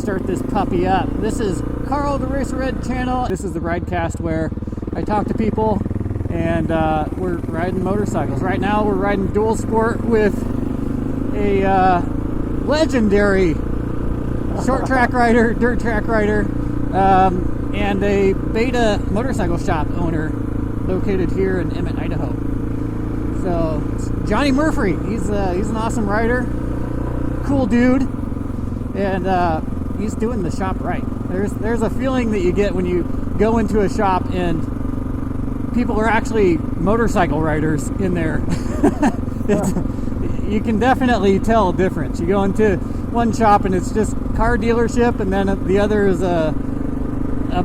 start this puppy up. This is Carl, the RacerRed channel. This is the Ridecast where I talk to people and we're riding motorcycles. Right now we're riding dual sport with a legendary short track rider, dirt track rider, and a beta motorcycle shop owner located here in Emmett, Idaho. So it's Johnny Murphree. He's an awesome rider, cool dude, and he's doing the shop right. There's a feeling that you get when you go into a shop and people are actually motorcycle riders in there. You can definitely tell a difference. You go into one shop and it's just car dealership, and then the other is a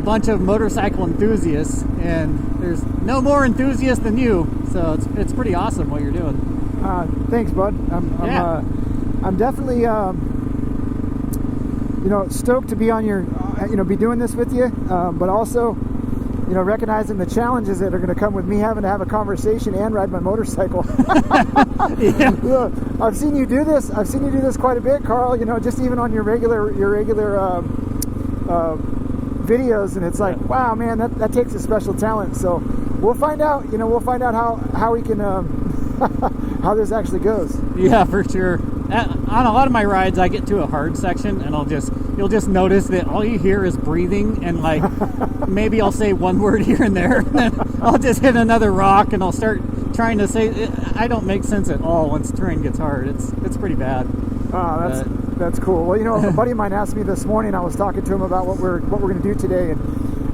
bunch of motorcycle enthusiasts, and there's no more enthusiasts than you. So it's pretty awesome what you're doing. Thanks, bud. I'm definitely stoked to be on your be doing this with you, but also recognizing the challenges that are going to come with me having to have a conversation and ride my motorcycle. Yeah. I've seen you do this. I've seen you do this quite a bit, Carl. Just even on your regular videos, and it's like, wow, man, that takes a special talent. So we'll find out. We'll find out how we can how this actually goes. Yeah, for sure. On a lot of my rides, I get to a hard section, and you'll just notice that all you hear is breathing, and like maybe I'll say one word here and there, and then I'll just hit another rock, and I'll start trying to say it. I don't make sense at all once terrain gets hard. It's pretty bad. Oh, that's cool. Well, a buddy of mine asked me this morning. I was talking to him about what we're going to do today, and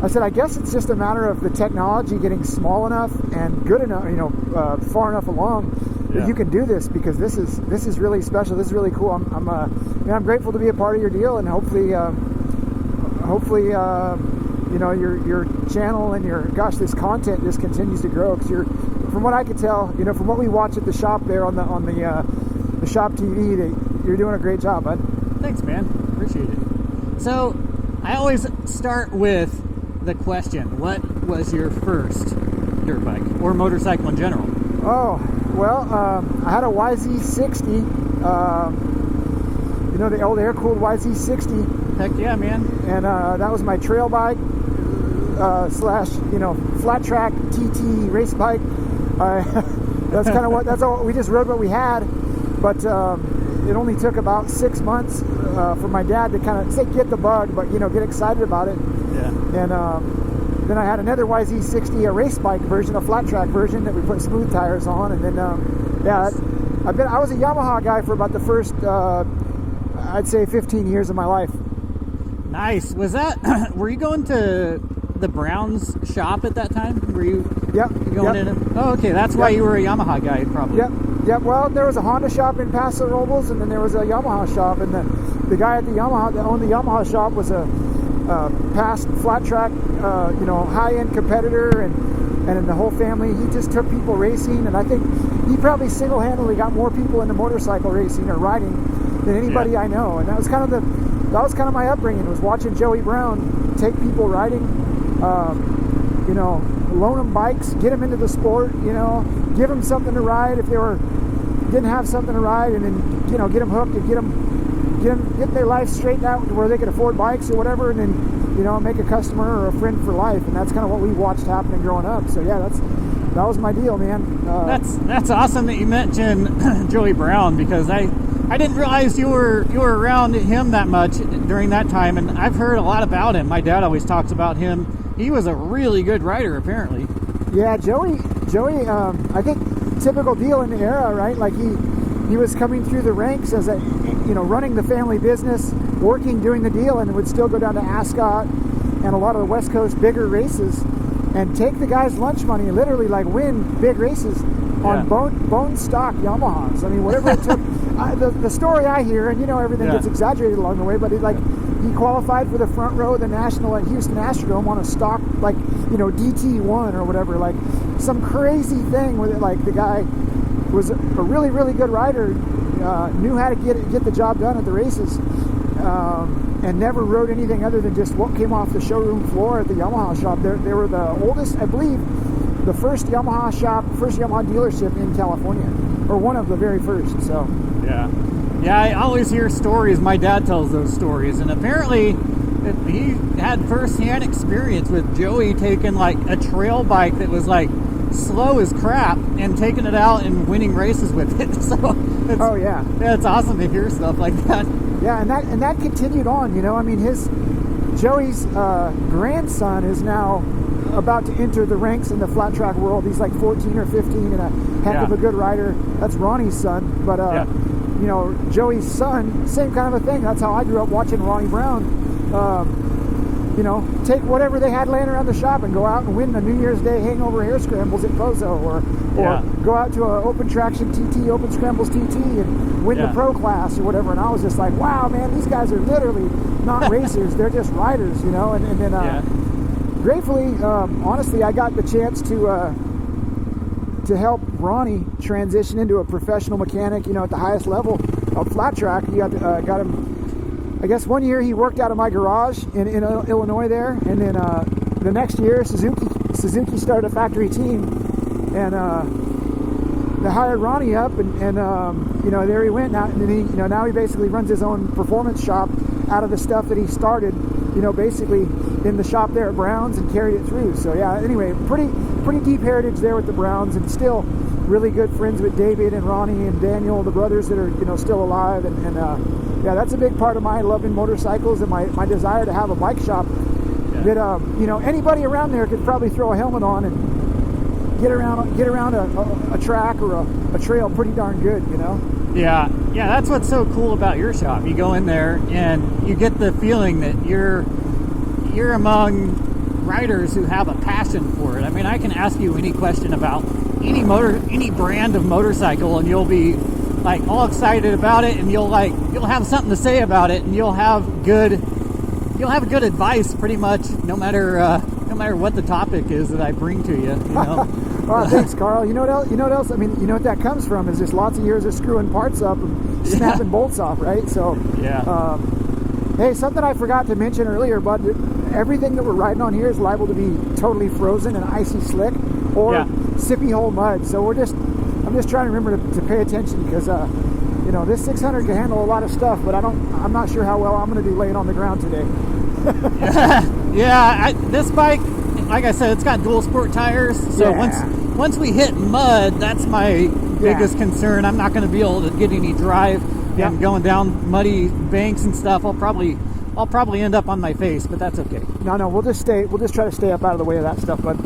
I said, I guess it's just a matter of the technology getting small enough and good enough, far enough along that you can do this, because this is really special. This is really cool. I'm grateful to be a part of your deal, and hopefully your channel and this content just continues to grow, because from what I could tell, from what we watch at the shop there on the shop TV, that you're doing a great job, bud. Thanks, man. Appreciate it. So I always start with the question, what was your first dirt bike or motorcycle in general? Oh, well, I had a YZ60, the old air-cooled YZ60. Heck yeah, man. And that was my trail bike slash flat track TT race bike. That's all. We just rode what we had, but it only took about 6 months for my dad to kind of say get the bug, but get excited about it. Yeah. And then I had another YZ60, a race bike version, a flat track version that we put smooth tires on, and then I was a Yamaha guy for about the first I'd say 15 years of my life. Nice. Was that were you going to the Browns shop at that time? Were you going in? Oh, okay. That's why you were a Yamaha guy, probably. Yep. Well, there was a Honda shop in Paso Robles, and then there was a Yamaha shop, and the guy at the Yamaha that owned the Yamaha shop was a past flat track, high-end competitor, and in the whole family, he just took people racing, and I think he probably single-handedly got more people into motorcycle racing or riding than anybody I know, and that was kind of my upbringing, was watching Joey Brown take people riding, loan them bikes, get them into the sport, give them something to ride if they didn't have something to ride, and then get them hooked and get their life straightened out to where they could afford bikes or whatever, and then make a customer or a friend for life. And that's kind of what we watched happening growing up. So yeah, that was my deal, man. That's awesome that you mentioned Joey Brown, because I didn't realize you were around him that much during that time, and I've heard a lot about him. My dad always talks about him. He was a really good rider, apparently. Yeah, Joey, I think typical deal in the era, right? Like he was coming through the ranks as running the family business, working, doing the deal, and would still go down to Ascot and a lot of the West Coast bigger races and take the guy's lunch money and literally win big races on bone stock Yamahas. I mean, whatever it took. The story I hear, and everything gets exaggerated along the way, but he qualified for the front row of the National at Houston Astrodome on a stock DT1 or whatever, some crazy thing with it. The guy was a really, really good rider, knew how to get the job done at the races, and never rode anything other than just what came off the showroom floor at the Yamaha shop. They were the oldest, I believe, the first Yamaha shop, first Yamaha dealership in California, or one of the very first. So yeah, Yeah, I always hear stories. My dad tells those stories, and apparently he had first-hand experience with Joey taking like a trail bike that was like slow as crap and taking it out and winning races with it. So it's awesome to hear stuff like that. Yeah, and that continued on. You know, I mean, Joey's grandson is now about to enter the ranks in the flat track world. He's like 14 or 15 and a heck of a good rider. That's Ronnie's son, but you know, Joey's son, same kind of a thing. That's how I grew up watching Ronnie Brown. You know, take whatever they had laying around the shop and go out and win the New Year's Day hangover hair scrambles at Pozo, or go out to an open traction TT, open scrambles TT, and win the pro class or whatever. And I was just like, wow, man, these guys are literally not racers; they're just riders, you know. And then gratefully, honestly, I got the chance to help Ronnie transition into a professional mechanic, you know, at the highest level of flat track. You got him. I guess one year he worked out of my garage in Illinois there, and then the next year Suzuki started a factory team, and they hired Ronnie up, and you know, there he went. Now, and then now he basically runs his own performance shop out of the stuff that he started, you know, basically in the shop there at Brown's, and carried it through. So yeah, anyway, pretty deep heritage there with the Browns, and still really good friends with David and Ronnie and Daniel, the brothers that are, you know, still alive, and yeah, that's a big part of my love in motorcycles and my desire to have a bike shop that you know, anybody around there could probably throw a helmet on and get around a track or a trail pretty darn good, you know. Yeah, that's what's so cool about your shop. You go in there and you get the feeling that you're among riders who have a passion for it. I mean, I can ask you any question about any brand of motorcycle, and you'll be like all excited about it, and you'll have something to say about it, and you'll have good advice pretty much no matter what the topic is that I bring to you. You know. Well, thanks, Carl. You know what else? I mean, you know what that comes from is just lots of years of screwing parts up and snapping bolts off, right? So hey, something I forgot to mention earlier, but everything that we're riding on here is liable to be totally frozen and icy slick or sippy hole mud. So I'm just trying to remember to pay attention, because you know, this 600 can handle a lot of stuff, but I'm not sure how well I'm going to do laying on the ground today. This bike, like I said, it's got dual sport tires, so once we hit mud, that's my biggest concern. I'm not going to be able to get any drive, and going down muddy banks and stuff, I'll probably end up on my face, but that's okay. No, we'll just try to stay up out of the way of that stuff, bud.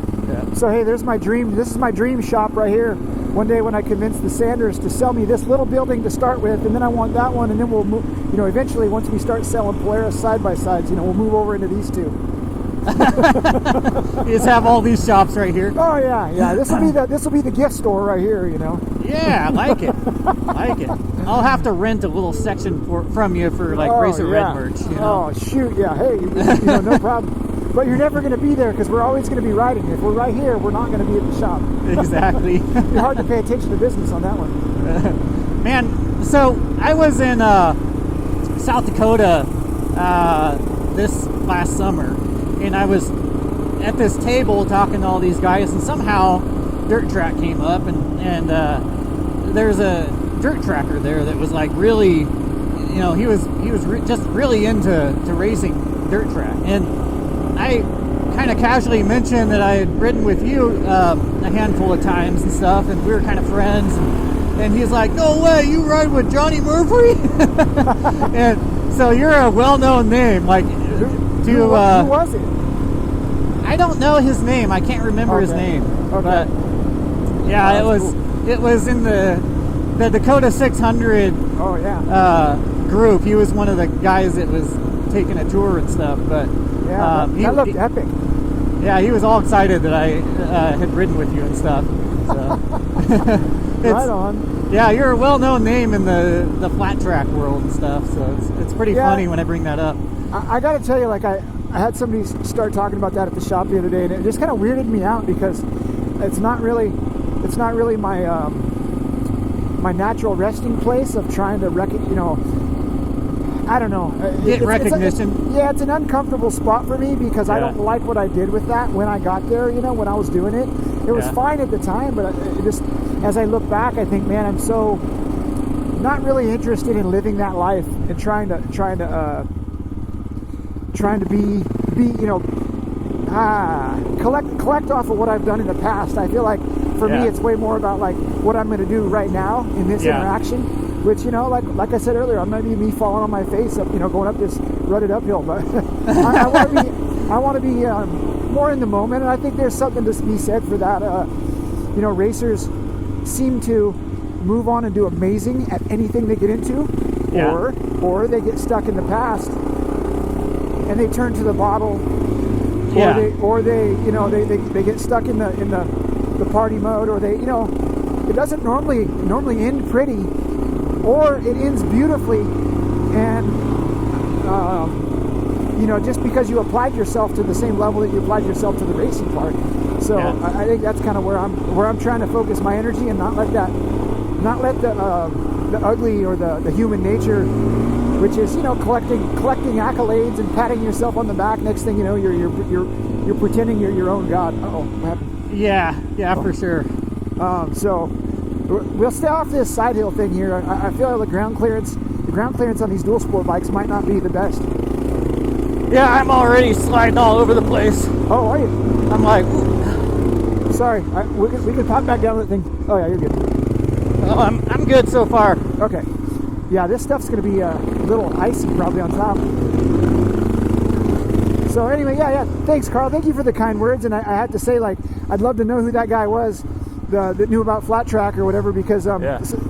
So hey, this is my dream shop right here. One day when I convince the Sanders to sell me this little building to start with, and then I want that one, and then we'll move, you know, eventually once we start selling Polaris side-by-sides, you know, we'll move over into these two. You just have all these shops right here. Oh yeah. This will be the gift store right here, you know. Yeah, I like it. I'll have to rent a little section from you for like RacerRed merch. You know? Oh shoot, yeah. Hey, you know, no problem. But you're never going to be there, because we're always going to be riding. If we're right here, we're not going to be at the shop. Exactly. You're hard to pay attention to business on that one. Man, so I was in South Dakota this last summer, and I was at this table talking to all these guys, and somehow Dirt Track came up, and there's a dirt tracker there that was like really, you know, he was just really into racing dirt track, and I kind of casually mentioned that I had ridden with you a handful of times and stuff, and we were kind of friends, and he's like, no way, you ride with Johnny Murphree? And so you're a well-known name. Like, who was it? I don't know his name. I can't remember his name. Okay. But yeah, it was in the Dakota 600 group. He was one of the guys that was taking a tour and stuff, but that looked epic. Yeah, he was all excited that I had ridden with you and stuff. So. Right on. Yeah, you're a well-known name in the flat track world and stuff, so it's pretty funny when I bring that up. I got to tell you, like I had somebody start talking about that at the shop the other day, and it just kind of weirded me out, because it's not really my my natural resting place of trying to I don't know. Get recognition. It's an uncomfortable spot for me, because I don't like what I did with that when I got there, you know, when I was doing it. It was fine at the time, but it just, as I look back, I think, man, I'm so not really interested in living that life and trying to be collect off of what I've done in the past. I feel like for me it's way more about like what I'm going to do right now in this interaction, which like I said earlier, I'm going to be me falling on my face up, going up this rutted uphill, but I want to be more in the moment, and I think there's something to be said for that. Racers seem to move on and do amazing at anything they get into, or they get stuck in the past and they turn to the bottle, or they get stuck in the party mode, or they it doesn't normally end pretty, or it ends beautifully, and just because you applied yourself to the same level that you applied yourself to the racing part. So I think that's kind of where I'm trying to focus my energy, and not let the ugly or the human nature, which is collecting accolades and patting yourself on the back. Next thing you know, you're pretending you're your own god. What happened? Yeah, for sure. So we'll stay off this side hill thing here. I feel like the ground clearance on these dual sport bikes might not be the best. Yeah, I'm already sliding all over the place. Oh, are you? I'm like, ooh. Sorry, we can pop back down that thing. Oh yeah, you're good. Oh, I'm good so far. Okay. Yeah, this stuff's going to be a little icy probably on top. So anyway, yeah. Thanks, Carl. Thank you for the kind words. And I had to say, like, I'd love to know who that guy was that knew about flat track or whatever, because a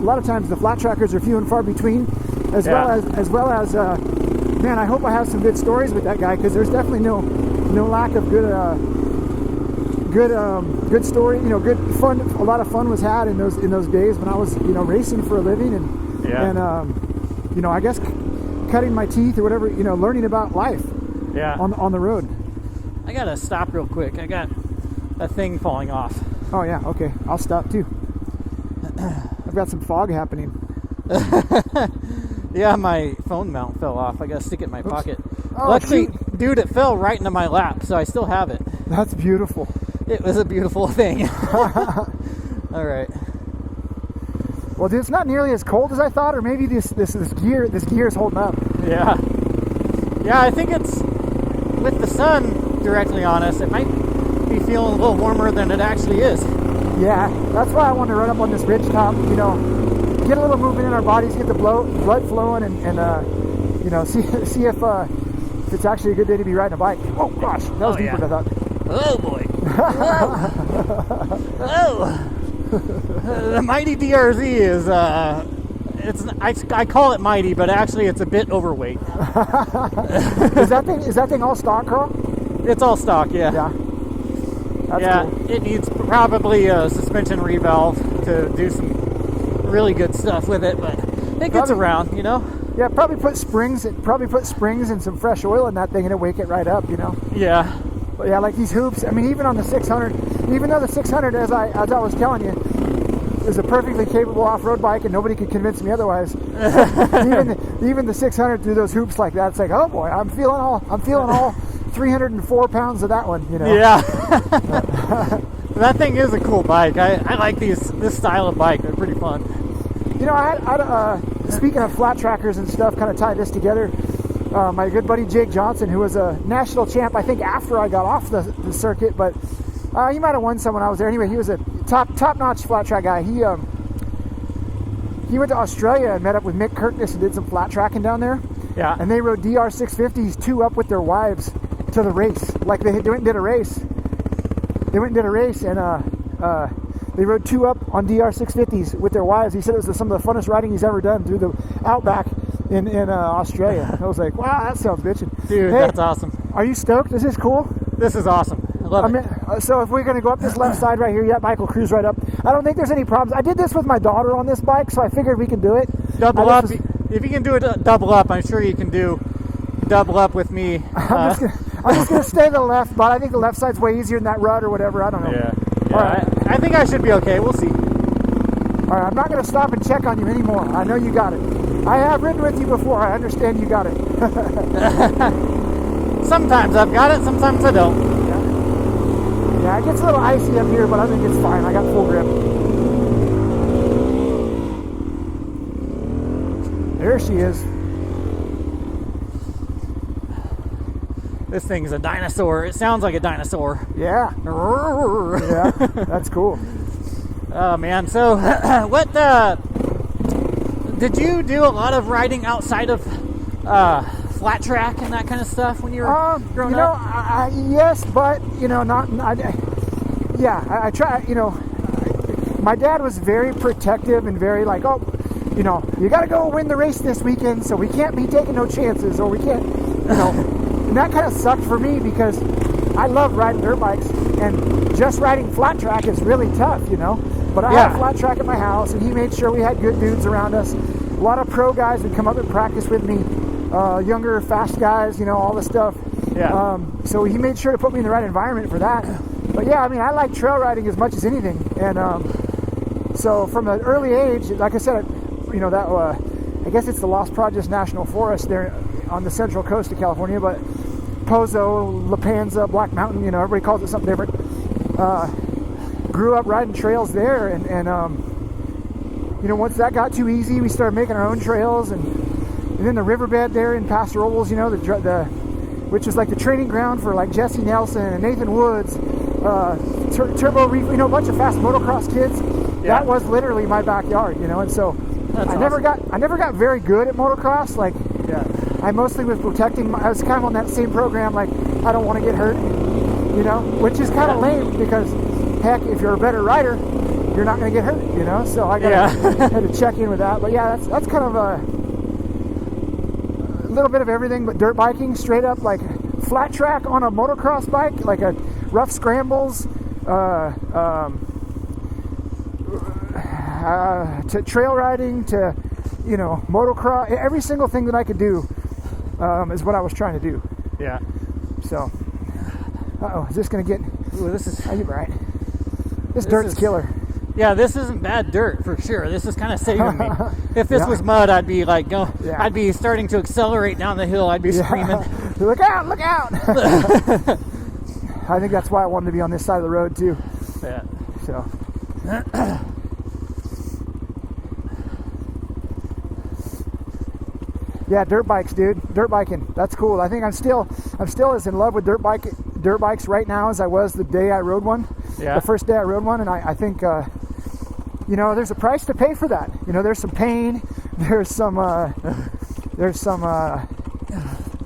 lot of times the flat trackers are few and far between, as well as man, I hope I have some good stories with that guy, because there's definitely no lack of good story. Good fun. A lot of fun was had in those days when I was racing for a living, and I guess cutting my teeth or whatever, learning about life on the road. I gotta stop real quick. I got a thing falling off. Oh yeah, okay, I'll stop too. I've got some fog happening. Yeah, my phone mount fell off. I gotta stick it in my pocket. Oh, luckily, dude, it fell right into my lap, so I still have it. That's beautiful. It was a beautiful thing. All right. Well, dude, it's not nearly as cold as I thought, or maybe this gear is holding up. Yeah, I think it's with the sun directly on us. It might be feeling a little warmer than it actually is. Yeah, that's why I want to run up on this ridge top. Get a little movement in our bodies, get the blood flowing, and see if it's actually a good day to be riding a bike. Oh gosh, that was deeper than I thought. Oh boy. Oh. The mighty DRZ is I call it mighty, but actually it's a bit overweight. Is that thing all stock, Carl? It's all stock, yeah. That's cool. It needs probably a suspension revalve to do some really good stuff with it, but it gets around, Yeah, probably put springs and some fresh oil in that thing, and it'll wake it right up, Yeah. But yeah, like these hoops. I mean, even on the 600, even though the 600, as I was telling you, is a perfectly capable off-road bike, and nobody could convince me otherwise. even the 600 through those hoops like that, it's like, oh boy, I'm feeling all 304 pounds of that one. Yeah. That thing is a cool bike. I like this style of bike. They're pretty fun. Speaking of flat trackers and stuff, kind of tie this together. My good buddy Jake Johnson, who was a national champ, I think after I got off the circuit, but he might have won some when I was there. Anyway, he was a top-notch flat track guy. He went to Australia and met up with Mick Kirkness and did some flat tracking down there. Yeah. And they rode DR650s 2 up with their wives to the race. Like they went and did a race. They went and did a race, and they rode 2 up on DR650s with their wives. He said it was some of the funnest riding he's ever done through the outback in Australia. I was like, wow, that sounds bitchin'. Dude, hey, that's awesome. Are you stoked? Is this cool? This is awesome. I love it. So if we're going to go up this left side right here, bike will cruise right up. I don't think there's any problems. I did this with my daughter on this bike, so I figured we can do it. Double up. If you can do it double up, I'm sure you can do double up with me. I'm just going to stay to the left, but I think the left side's way easier than that rut or whatever. I don't know. Yeah. All right. I think I should be okay. We'll see. All right, I'm not going to stop and check on you anymore. I know you got it. I have ridden with you before. I understand you got it. Sometimes I've got it, sometimes I don't. Yeah, it gets a little icy up here, but I think it's fine. I got full grip. There she is. This thing's a dinosaur. It sounds like a dinosaur. Yeah. Yeah, that's cool. Oh man, so what did you do a lot of riding outside of flat track and that kind of stuff when you were growing up? Yes, but I try. My dad was very protective and very like, oh, you got to go win the race this weekend, so we can't be taking no chances, or we can't, and that kind of sucked for me because I love riding dirt bikes, and just riding flat track is really tough, But I had a flat track at my house, and he made sure we had good dudes around us. A lot of pro guys would come up and practice with me, younger, fast guys, all the stuff. Yeah. So he made sure to put me in the right environment for that. But yeah, I mean, I like trail riding as much as anything, and so from an early age, like I said, I guess it's the Los Prados National Forest there on the central coast of California, but Pozo, La Panza, Black Mountain, everybody calls it something different. Grew up riding trails there, and once that got too easy, we started making our own trails, and then the riverbed there in Paso Robles, which is like the training ground for like Jesse Nelson and Nathan Woods, Turbo Reef, a bunch of fast motocross kids. Yeah. That was literally my backyard, and so I never got very good at motocross. Like, I mostly was protecting. I was kind of on that same program, like I don't want to get hurt, which is kind of lame because, heck, if you're a better rider, you're not going to get hurt, So I had to check in with that. But yeah, that's kind of a little bit of everything, but dirt biking, straight up like flat track on a motocross bike, like a rough scrambles, to trail riding, to motocross. Every single thing that I could do is what I was trying to do. Yeah. So, is this gonna get? Ooh, this is. Are you right? This dirt's killer. Yeah, this isn't bad dirt for sure. This is kind of saving me. If this was mud, I'd be like I'd be starting to accelerate down the hill. I'd be screaming, "Look out! Look out!" I think that's why I wanted to be on this side of the road too. Yeah. So. Yeah, dirt bikes, dude. Dirt biking. That's cool. I think I'm still as in love with dirt bikes right now as I was the day I rode one. Yeah. The first day I rode one, and I think there's a price to pay for that. There's some pain. There's some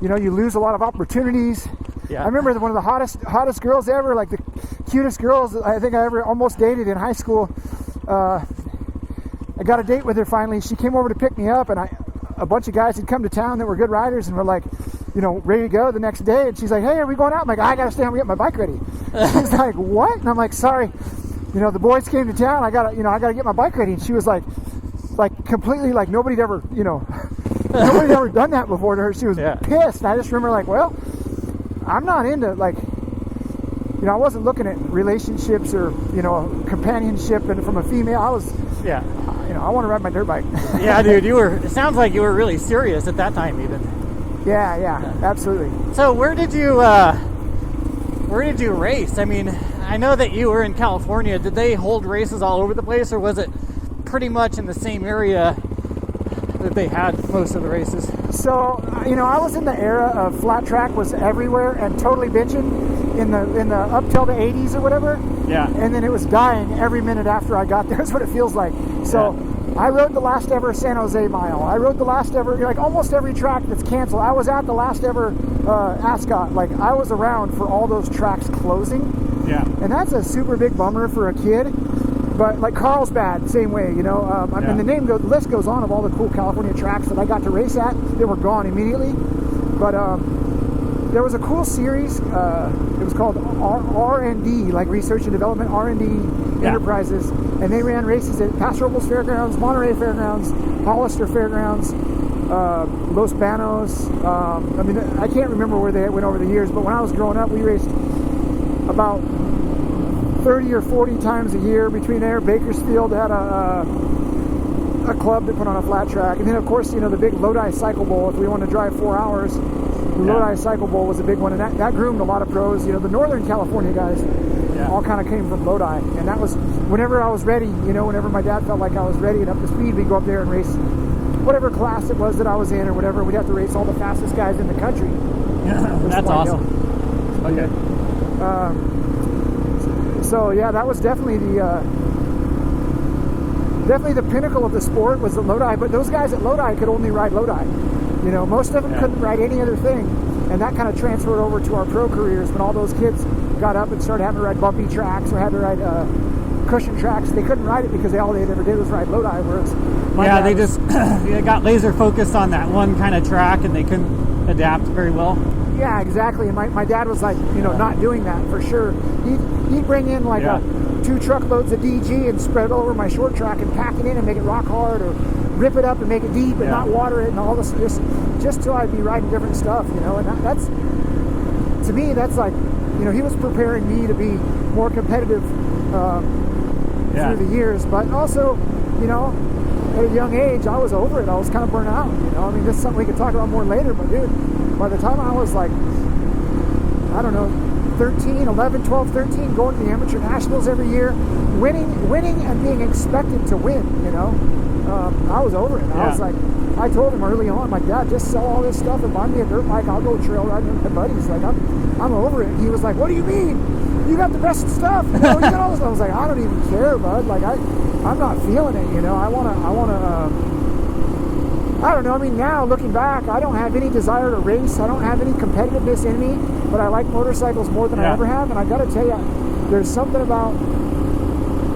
you lose a lot of opportunities. Yeah. I remember one of the hottest girls ever, like the cutest girls I think I ever almost dated in high school. I got a date with her finally. She came over to pick me up, and a bunch of guys had come to town that were good riders and were like, ready to go the next day. And she's like, "Hey, are we going out?" I'm like, "I gotta stay home and get my bike ready." She's like, "What?" And I'm like, "Sorry, the boys came to town. I gotta get my bike ready." And she was like completely like nobody'd ever done that before to her. She was pissed. And I just remember like, well, I'm not into like, I wasn't looking at relationships or companionship and from a female. I was I want to ride my dirt bike. Yeah, dude, it sounds like you were really serious at that time even. Yeah, absolutely. So where did you race? I mean, I know that you were in California. Did they hold races all over the place, or was it pretty much in the same area that they had most of the races? So, I was in the era of flat track was everywhere and totally bitching in the up till the 80s or whatever. Yeah. And then it was dying every minute after I got there is what it feels like. So I rode the last ever San Jose mile. I rode the last ever, like almost every track that's canceled. I was at the last ever Ascot. Like I was around for all those tracks closing. Yeah. And that's a super big bummer for a kid. But like Carlsbad, same way, and the list goes on of all the cool California tracks that I got to race at. They were gone immediately. But there was a cool series. It was called R&D, like Research and Development, R&D Enterprises. And they ran races at Paso Robles Fairgrounds, Monterey Fairgrounds, Hollister Fairgrounds, Los Banos. I can't remember where they went over the years, but when I was growing up, we raced about 30 or 40 times a year between there. Bakersfield had a club that put on a flat track. And then, of course, the big Lodi Cycle Bowl, if we wanted to drive 4 hours, the Lodi Cycle Bowl was a big one. And that groomed a lot of pros. The Northern California guys all kind of came from Lodi. And that was whenever I was ready, whenever my dad felt like I was ready and up to speed, we'd go up there and race whatever class it was that I was in or whatever. We'd have to race all the fastest guys in the country. That's awesome. Okay. So yeah, that was definitely the pinnacle of the sport was the Lodi. But those guys at Lodi could only ride Lodi. You know, most of them couldn't ride any other thing, and that kind of transferred over to our pro careers when all those kids got up and started having to ride bumpy tracks or had to ride cushion tracks. They couldn't ride it because all they ever did was ride Lodi. Whereas they just they got laser focused on that one kind of track, and they couldn't adapt very well. Yeah, exactly. And my dad was like, you know, not doing that for sure. He'd bring in like 2 truckloads of DG and spread it over my short track and pack it in and make it rock hard, or rip it up and make it deep and not water it and all this, just till I'd be riding different stuff, you know. And that's, to me, that's like, you know, he was preparing me to be more competitive through the years, but also, you know, at a young age, I was over it. I was kind of burnt out, you know. I mean, this is something we could talk about more later, but dude, by the time I was like, I don't know, 11, 12, 13, going to the amateur nationals every year, winning and being expected to win, you know, I was over it. I was like, I told him early on, like, Dad, just sell all this stuff and buy me a dirt bike. I'll go trail riding with my buddies. Like, I'm over it. And he was like, what do you mean? You got the best stuff. You know, you got all this. I was like, I don't even care, bud. Like, I'm not feeling it, you know. I don't know. I mean, now looking back, I don't have any desire to race. I don't have any competitiveness in me, but I like motorcycles more than I ever have. And I got to tell you, there's something about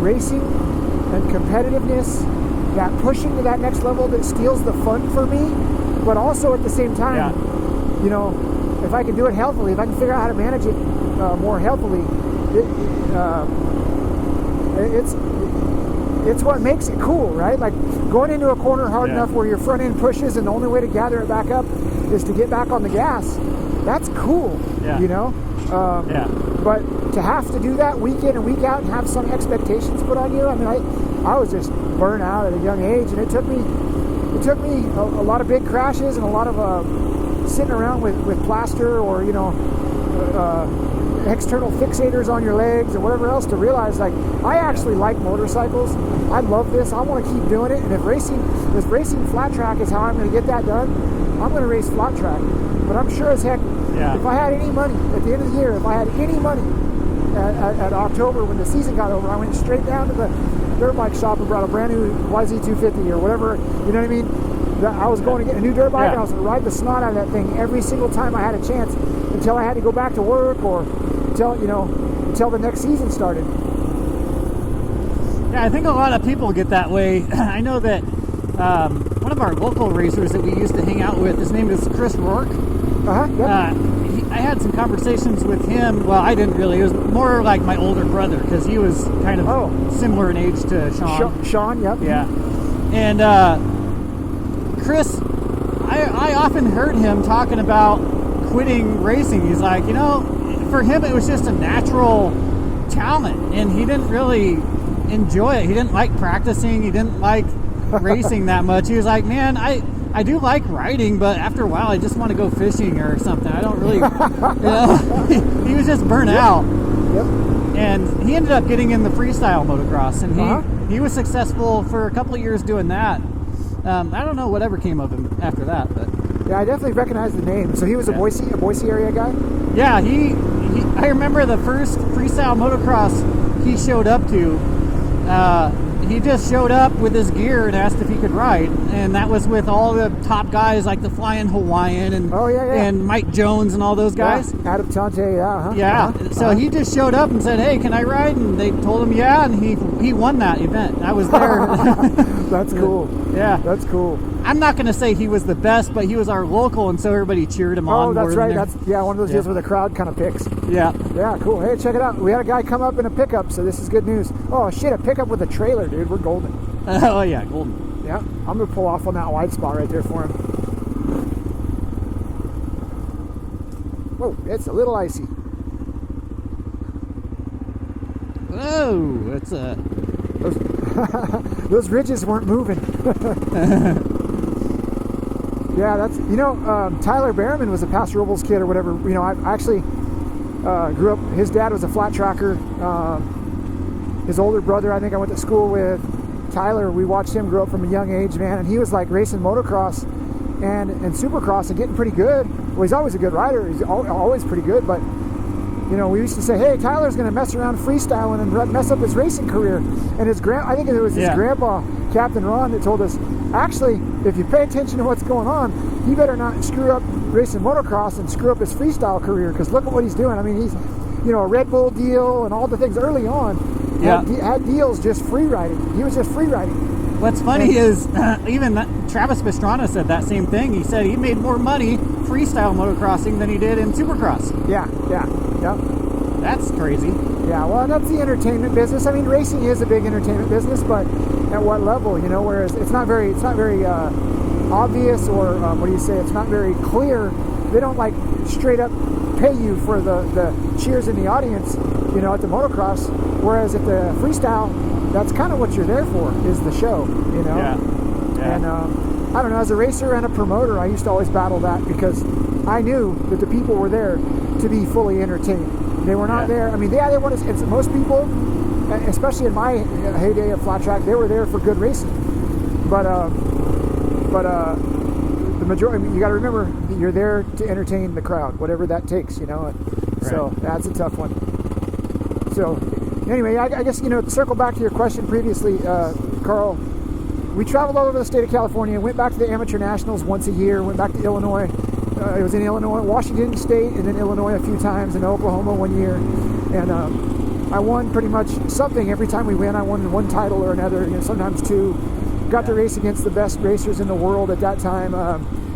racing and competitiveness, that pushing to that next level, that steals the fun for me. But also at the same time, you know, if I can do it healthily, if I can figure out how to manage it more healthily, it's what makes it cool, right? Like going into a corner hard enough where your front end pushes and the only way to gather it back up is to get back on the gas. That's cool, you know? But to have to do that week in and week out and have some expectations put on you, I mean, I was just burnt out at a young age, and it took me a lot of big crashes and a lot of sitting around with plaster or, you know, external fixators on your legs or whatever else to realize, like, I actually like motorcycles. I love this. I want to keep doing it. And if racing flat track is how I'm going to get that done, I'm going to race flat track. But I'm sure as heck, if I had any money at the end of the year, if I had any money at October when the season got over, I went straight down to the dirt bike shop and brought a brand new YZ250 or whatever, you know what I mean? I was going to get a new dirt bike and I was going to ride the snot out of that thing every single time I had a chance until I had to go back to work or until the next season started. Yeah, I think a lot of people get that way. I know that one of our local racers that we used to hang out with, his name is Chris Rourke. I had some conversations with him. Well, I didn't really. It was more like my older brother because he was kind of similar in age to Sean. Sean, yep. Yeah. And Chris, I often heard him talking about quitting racing. He's like, you know, for him it was just a natural talent, and he didn't really enjoy it. He didn't like practicing. He didn't like racing that much. He was like, man, I do like riding, but after a while I just want to go fishing or something. I don't really, you know, he was just burnt out. Yep. And he ended up getting in the freestyle motocross, and he was successful for a couple of years doing that. I don't know whatever came of him after that, but yeah, I definitely recognize the name. So he was a Boise area guy. Yeah, I remember the first freestyle motocross he showed up to. He just showed up with his gear and asked if he could ride, and that was with all the top guys like the Flying Hawaiian and and Mike Jones and all those guys. Adam Tante, So he just showed up and said, "Hey, can I ride?" And they told him, "Yeah," and he won that event. I was there. That's cool. Yeah, that's cool. I'm not going to say he was the best, but he was our local, and so everybody cheered him on. Oh, that's right. That's one of those deals where the crowd kind of picks. Yeah. Yeah, cool. Hey, check it out. We had a guy come up in a pickup, so this is good news. Oh shit, a pickup with a trailer, dude. We're golden. Oh yeah, golden. Yeah, I'm gonna pull off on that wide spot right there for him. Whoa, it's a little icy. Whoa, it's a. Those ridges weren't moving. Yeah, that's, you know, Tyler Behrman was a Pastor Robles kid or whatever. You know, I actually grew up, his dad was a flat tracker. His older brother, I think I went to school with, Tyler, we watched him grow up from a young age, man, and he was like racing motocross and supercross and getting pretty good. Well, he's always a good rider. He's always pretty good, but you know, we used to say, hey, Tyler's going to mess around freestyling and mess up his racing career. And I think it was his grandpa, Captain Ron, that told us, actually, if you pay attention to what's going on, he better not screw up racing motocross and screw up his freestyle career, because look at what he's doing. I mean, he's, you know, a Red Bull deal and all the things early on. Had deals just free riding. He was just free riding. What's funny is even Travis Pastrana said that same thing. He said he made more money freestyle motocrossing than he did in supercross. Yeah. That's crazy. Yeah, well, that's the entertainment business. I mean, racing is a big entertainment business, but at what level, you know? Whereas it's not very obvious, or what do you say? It's not very clear. They don't like straight up pay you for the cheers in the audience, you know, at the motocross. Whereas at the freestyle, that's kind of what you're there for, is the show, you know? Yeah. And I don't know, as a racer and a promoter, I used to always battle that, because I knew that the people were there to be fully entertained. They were not there. I mean, they want to. It's most people, especially in my heyday of flat track, they were there for good racing. But the majority, I mean, you got to remember that you're there to entertain the crowd, whatever that takes, you know. So that's a tough one. So anyway, I guess, you know, to circle back to your question previously, Carl, we traveled all over the state of California, went back to the amateur nationals once a year, went back to Illinois. It was in Illinois, Washington State, and then Illinois a few times, and Oklahoma one year. And I won pretty much something every time we went. I won one title or another, you know, sometimes two. Got to race against the best racers in the world at that time.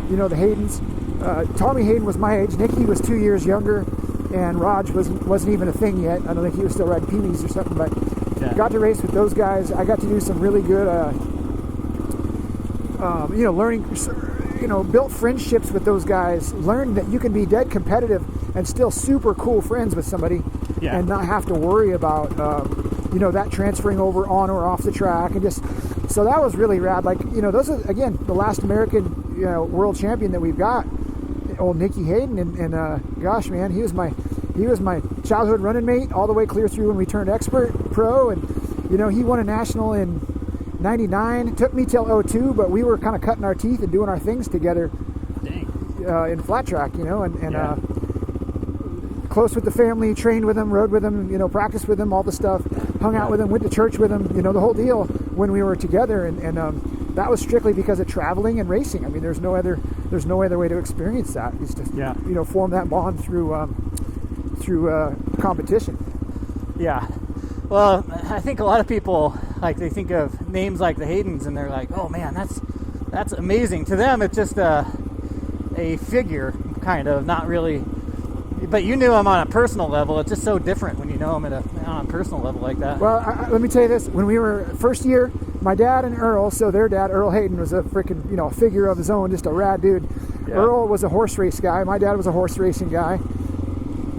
You know, the Haydens. Tommy Hayden was my age. Nicky was 2 years younger, and Raj wasn't even a thing yet. I don't think he was still riding Pee-wees or something, but got to race with those guys. I got to do some really good, you know, learning. You know, built friendships with those guys, learned that you can be dead competitive and still super cool friends with somebody, and not have to worry about, you know, that transferring over on or off the track. And just, so that was really rad. Like, you know, those are, again, the last American, you know, world champion that we've got, old Nicky Hayden. And gosh, man, he was my childhood running mate all the way clear through when we turned expert pro. And, you know, he won a national in 99. It took me till 02, but we were kind of cutting our teeth and doing our things together. In flat track, you know, and close with the family, trained with them, rode with them, you know, practiced with them, all the stuff, hung out with them, went to church with them, you know, the whole deal when we were together. And that was strictly because of traveling and racing. I mean, there's no other way to experience that. It's just, you know, form that bond through competition. Yeah. Well, I think a lot of people, like, they think of names like the Haydens and they're like, oh man, that's amazing. To them, it's just a figure, kind of, not really. But you knew him on a personal level. It's just so different when you know him on a personal level like that. Well, let me tell you this. When we were first year, my dad and Earl, so their dad, Earl Hayden, was a freaking, you know, figure of his own, just a rad dude. Yeah. Earl was a horse race guy. My dad was a horse racing guy.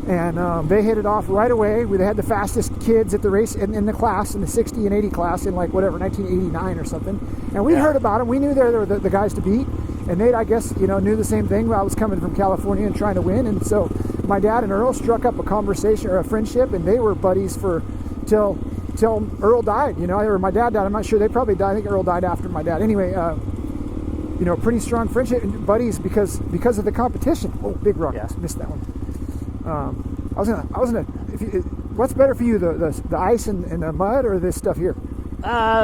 And they hit it off right away. They had the fastest kids at the race in the class, in the 60 and 80 class, in like whatever, 1989 or something. And we heard about them. We knew they were the guys to beat. And they, I guess, you know, knew the same thing. I was coming from California and trying to win. And so my dad and Earl struck up a conversation or a friendship, and they were buddies till Earl died, you know, or my dad died. I'm not sure. They probably died. I think Earl died after my dad. Anyway, you know, pretty strong friendship and buddies because of the competition. Oh, big rock! Missed that one. I was gonna. What's better for you, the ice and the mud, or this stuff here?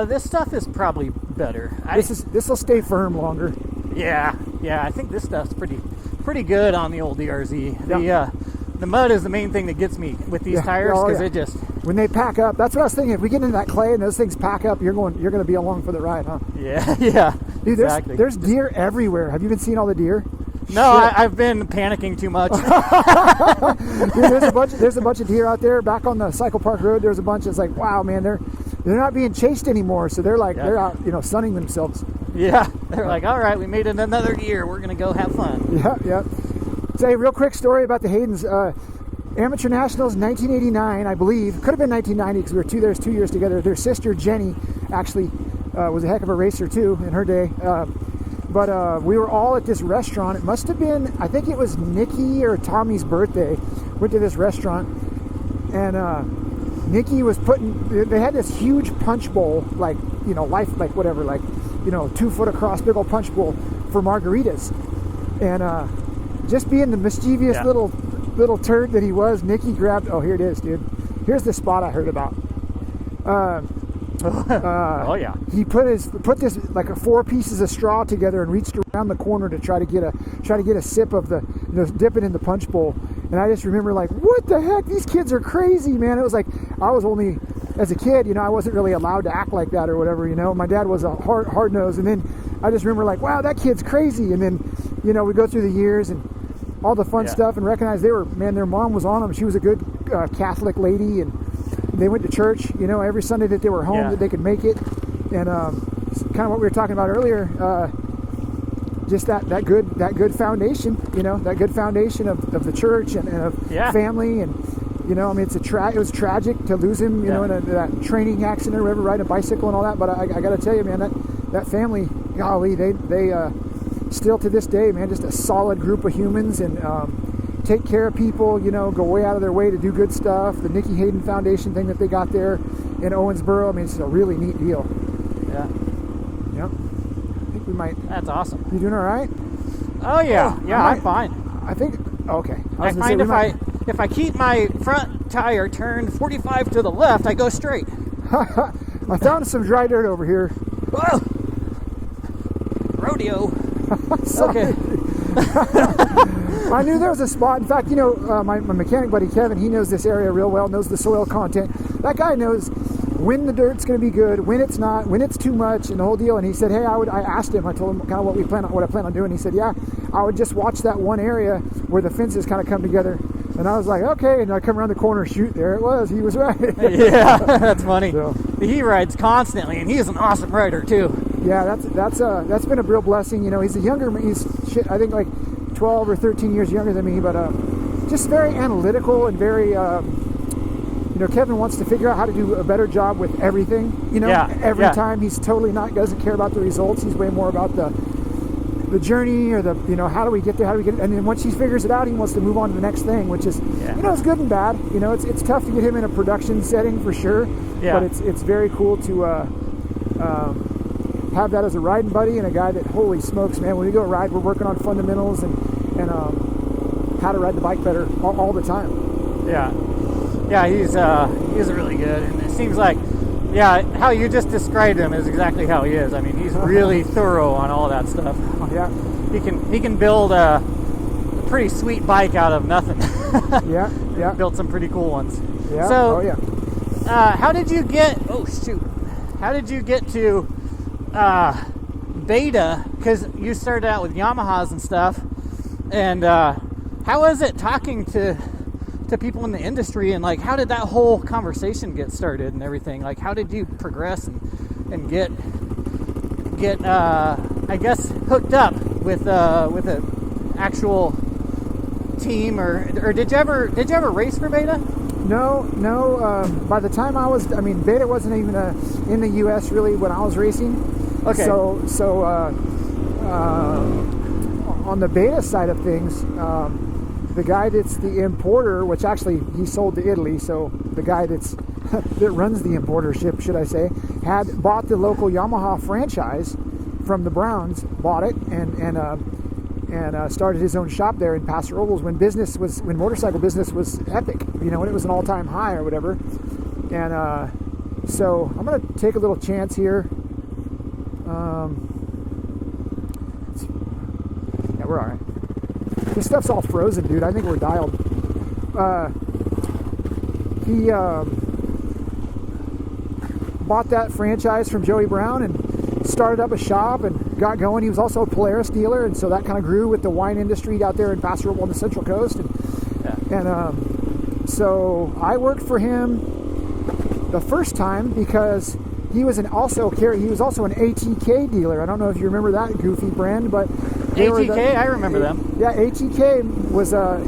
This stuff is probably better. This will stay firm longer. Yeah. I think this stuff's pretty good on the old DRZ. Yeah. The mud is the main thing that gets me with these tires, because it just, when they pack up. That's what I was thinking. If we get into that clay and those things pack up, you're going to be along for the ride, huh? Yeah. Dude, exactly. There's deer everywhere. Have you been seeing all the deer? No, I've been panicking too much. Dude, there's a bunch of deer out there back on the Cycle Park Road. There's a bunch. It's like, wow, man, they're not being chased anymore. So they're like they're out, you know, sunning themselves. Yeah, they're like, all right, we made it another year. We're gonna go have fun. Yeah. Say, real quick story about the Haydens. Amateur Nationals 1989, I believe. Could have been 1990 because we were 2 years together. Their sister Jenny actually was a heck of a racer too in her day. But we were all at this restaurant. It must have been, I think it was Nicky or Tommy's birthday. Went to this restaurant, and Nicky was they had this huge punch bowl, like, you know, like 2 foot across, big old punch bowl for margaritas. And just being the mischievous little turd that he was, Nicky grabbed, oh, here it is, dude. Here's the spot I heard about. Oh yeah. He put this like 4 pieces of straw together and reached around the corner to try to get a sip of the, you know, dip it in the punch bowl. And I just remember, like, what the heck? These kids are crazy, man. It was like, I was only, as a kid, you know, I wasn't really allowed to act like that or whatever, you know. My dad was a hard nose, and then I just remember, like, wow, that kid's crazy. And then, you know, we go through the years and all the fun stuff and recognize their mom was on them. She was a good Catholic lady, and they went to church, you know, every Sunday that they were home, that they could make it. And kind of what we were talking about earlier, just that good foundation, you know, that good foundation of the church and of family. And, you know, I mean, it was tragic to lose him, you know, in that training accident or whatever, riding a bicycle and all that. But I got to tell you, man, that family, golly, they still to this day, man, just a solid group of humans, and take care of people, you know, go way out of their way to do good stuff. The Nicky Hayden Foundation thing that they got there in Owensboro, I mean, it's a really neat deal. Yeah. Yep. I think we might. That's awesome. You doing all right? Oh yeah. I'm fine. I think. Okay. I find if I keep my front tire turned 45 to the left, I go straight. I found some dry dirt over here. Whoa. Rodeo. Okay. I knew there was a spot. In fact, you know, my mechanic buddy Kevin, he knows this area real well, knows the soil content. That guy knows when the dirt's going to be good, when it's not, when it's too much, and the whole deal. And he said, hey, I asked him, I told him kind of what I plan on doing. He said, yeah, I would just watch that one area where the fences kind of come together. And I was like, okay. And I come around the corner, shoot, there it was. He was right. Yeah, that's funny. So, he rides constantly, and he's an awesome rider too. Yeah, that's been a real blessing. You know, he's I think like 12 or 13 years younger than me, but just very analytical and very, you know, Kevin wants to figure out how to do a better job with everything, you know, every time. He's totally doesn't care about the results. He's way more about the journey, or the, you know, how do we get there, and then once he figures it out, he wants to move on to the next thing, which is, you know, it's good and bad. You know, it's tough to get him in a production setting for sure, but it's very cool to have that as a riding buddy, and a guy that, holy smokes, man, when we go ride, we're working on fundamentals and how to ride the bike better all the time. He's really good, and it seems like how you just described him is exactly how he is. I mean, he's really thorough on all that stuff. Yeah, he can build a pretty sweet bike out of nothing. yeah Built some pretty cool ones. So how did you get to Beta? Because you started out with Yamahas and stuff, and how was it talking to people in the industry, and like, how did that whole conversation get started and everything? Like, how did you progress and get I guess hooked up with an actual team, or did you ever race for Beta? No. By the time Beta wasn't even in the U.S. really when I was racing. Okay. So on the Beta side of things, the guy that's the importer, which actually he sold to Italy, so the guy that runs the importership, should I say, had bought the local Yamaha franchise from the Browns, bought it, and started his own shop there in Paso Robles when motorcycle business was epic, you know, when it was an all-time high or whatever. And so I'm going to take a little chance here. Yeah, we're all right. This stuff's all frozen, dude. I think we're dialed. He bought that franchise from Joey Brown and started up a shop and got going. He was also a Polaris dealer, and so that kind of grew with the wine industry out there in Paso Robles on the Central Coast. And so I worked for him the first time because he was also an ATK dealer. I don't know if you remember that goofy brand, but ATK, I remember them. Yeah, ATK was a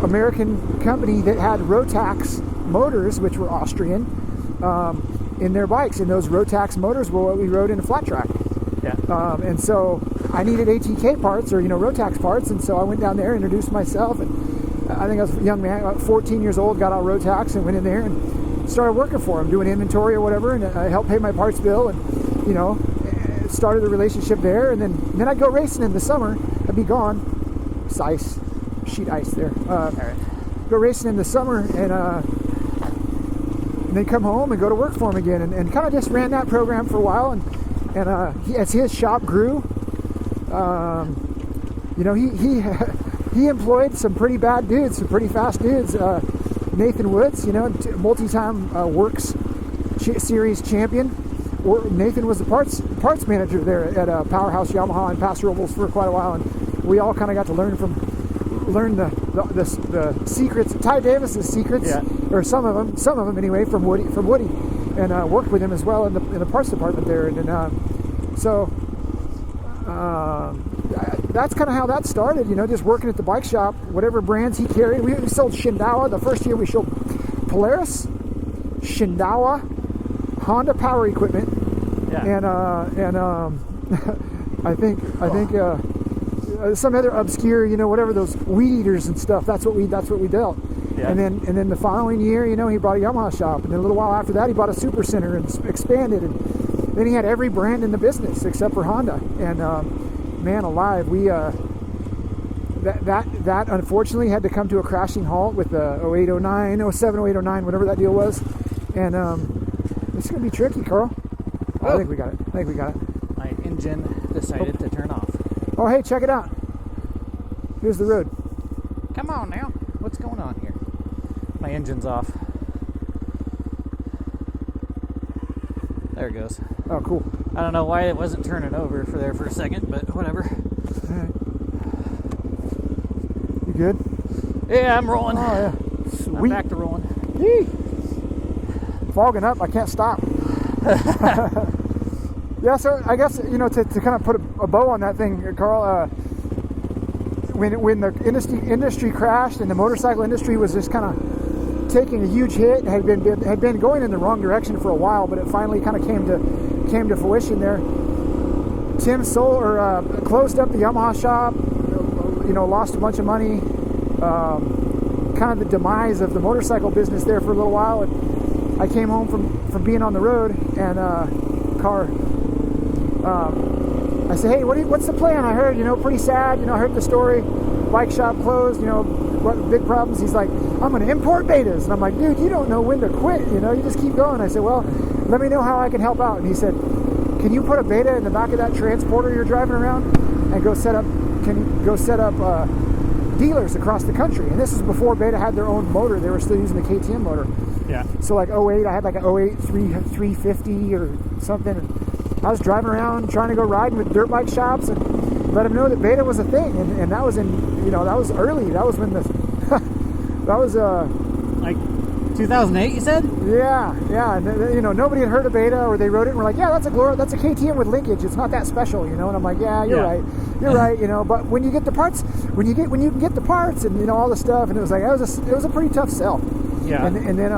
American company that had Rotax motors, which were Austrian, in their bikes, and those Rotax motors were what we rode in a flat track. Yeah. And so I needed ATK parts, or Rotax parts, and so I went down there, introduced myself, and I think I was a young man, about 14 years old, got out of road tax and went in there and started working for him, doing inventory or whatever, and I helped pay my parts bill, and you know, started a relationship there. And then I'd go racing in the summer. I'd be gone. It's ice, sheet ice there. All right. Go racing in the summer, and then come home and go to work for him again, and kind of just ran that program for a while. And as his shop grew, you know, he employed some pretty bad dudes, some pretty fast dudes. Nathan Woods, you know, multi-time Works Series champion. Nathan was the parts manager there at Powerhouse Yamaha in Paso Robles for quite a while, and we all kind of got to learn the secrets, Ty Davis's secrets, yeah. Or some of them anyway, from Woody, and worked with him as well in the parts department there, so that's kind of how that started, you know, just working at the bike shop, whatever brands he carried. We sold Shindawa. The first year we sold Polaris, Shindawa, Honda power equipment, and I think some other obscure, you know, whatever, those weed eaters and stuff. That's what we dealt. Yeah. And then the following year, you know, he bought a Yamaha shop, and then a little while after that, he bought a Super Center and expanded, and then he had every brand in the business except for Honda. And man alive, we that unfortunately had to come to a crashing halt with the 08, 09, 07, 08, 09, whatever that deal was. And it's gonna be tricky, Carl. Oh. I think we got it. My engine decided to turn off. Oh, hey, check it out. Here's the road. Come on now. What's going on here? My engine's off. There it goes. Oh, cool. I don't know why it wasn't turning over for a second, but whatever. All right. You good? Yeah, I'm rolling. Oh, yeah. Sweet. I'm back to rolling. Yee. Fogging up. I can't stop. Yeah, so I guess, you know, to kind of put a bow on that thing, Carl, when the industry crashed and the motorcycle industry was just kind of taking a huge hit, had been going in the wrong direction for a while, but it finally kind of came to fruition there. Tim closed up the Yamaha shop, you know, lost a bunch of money, kind of the demise of the motorcycle business there for a little while. And I came home from being on the road, and I said, hey, what's the plan? I heard, you know, pretty sad, you know, I heard the story, bike shop closed, you know, what big problems. He's like, I'm going to import betas. And I'm like, dude, you don't know when to quit, you know, you just keep going. I said, well, let me know how I can help out. And he said, can you put a beta in the back of that transporter you're driving around and go set up dealers across the country? And this is before Beta had their own motor. They were still using the KTM motor. Yeah. So like 08, I had like an 08 350 or something. And I was driving around trying to go riding with dirt bike shops and let them know that Beta was a thing. And that was that was early. That was when that was like 2008, you said? Yeah. And, you know, nobody had heard of Beta, or they wrote it and were like, yeah, that's a KTM with linkage. It's not that special, you know. And I'm like, yeah, you're right, you know. But when you get the parts, when you can get the parts and, you know, all the stuff, and it was like, it was a pretty tough sell. Yeah. And then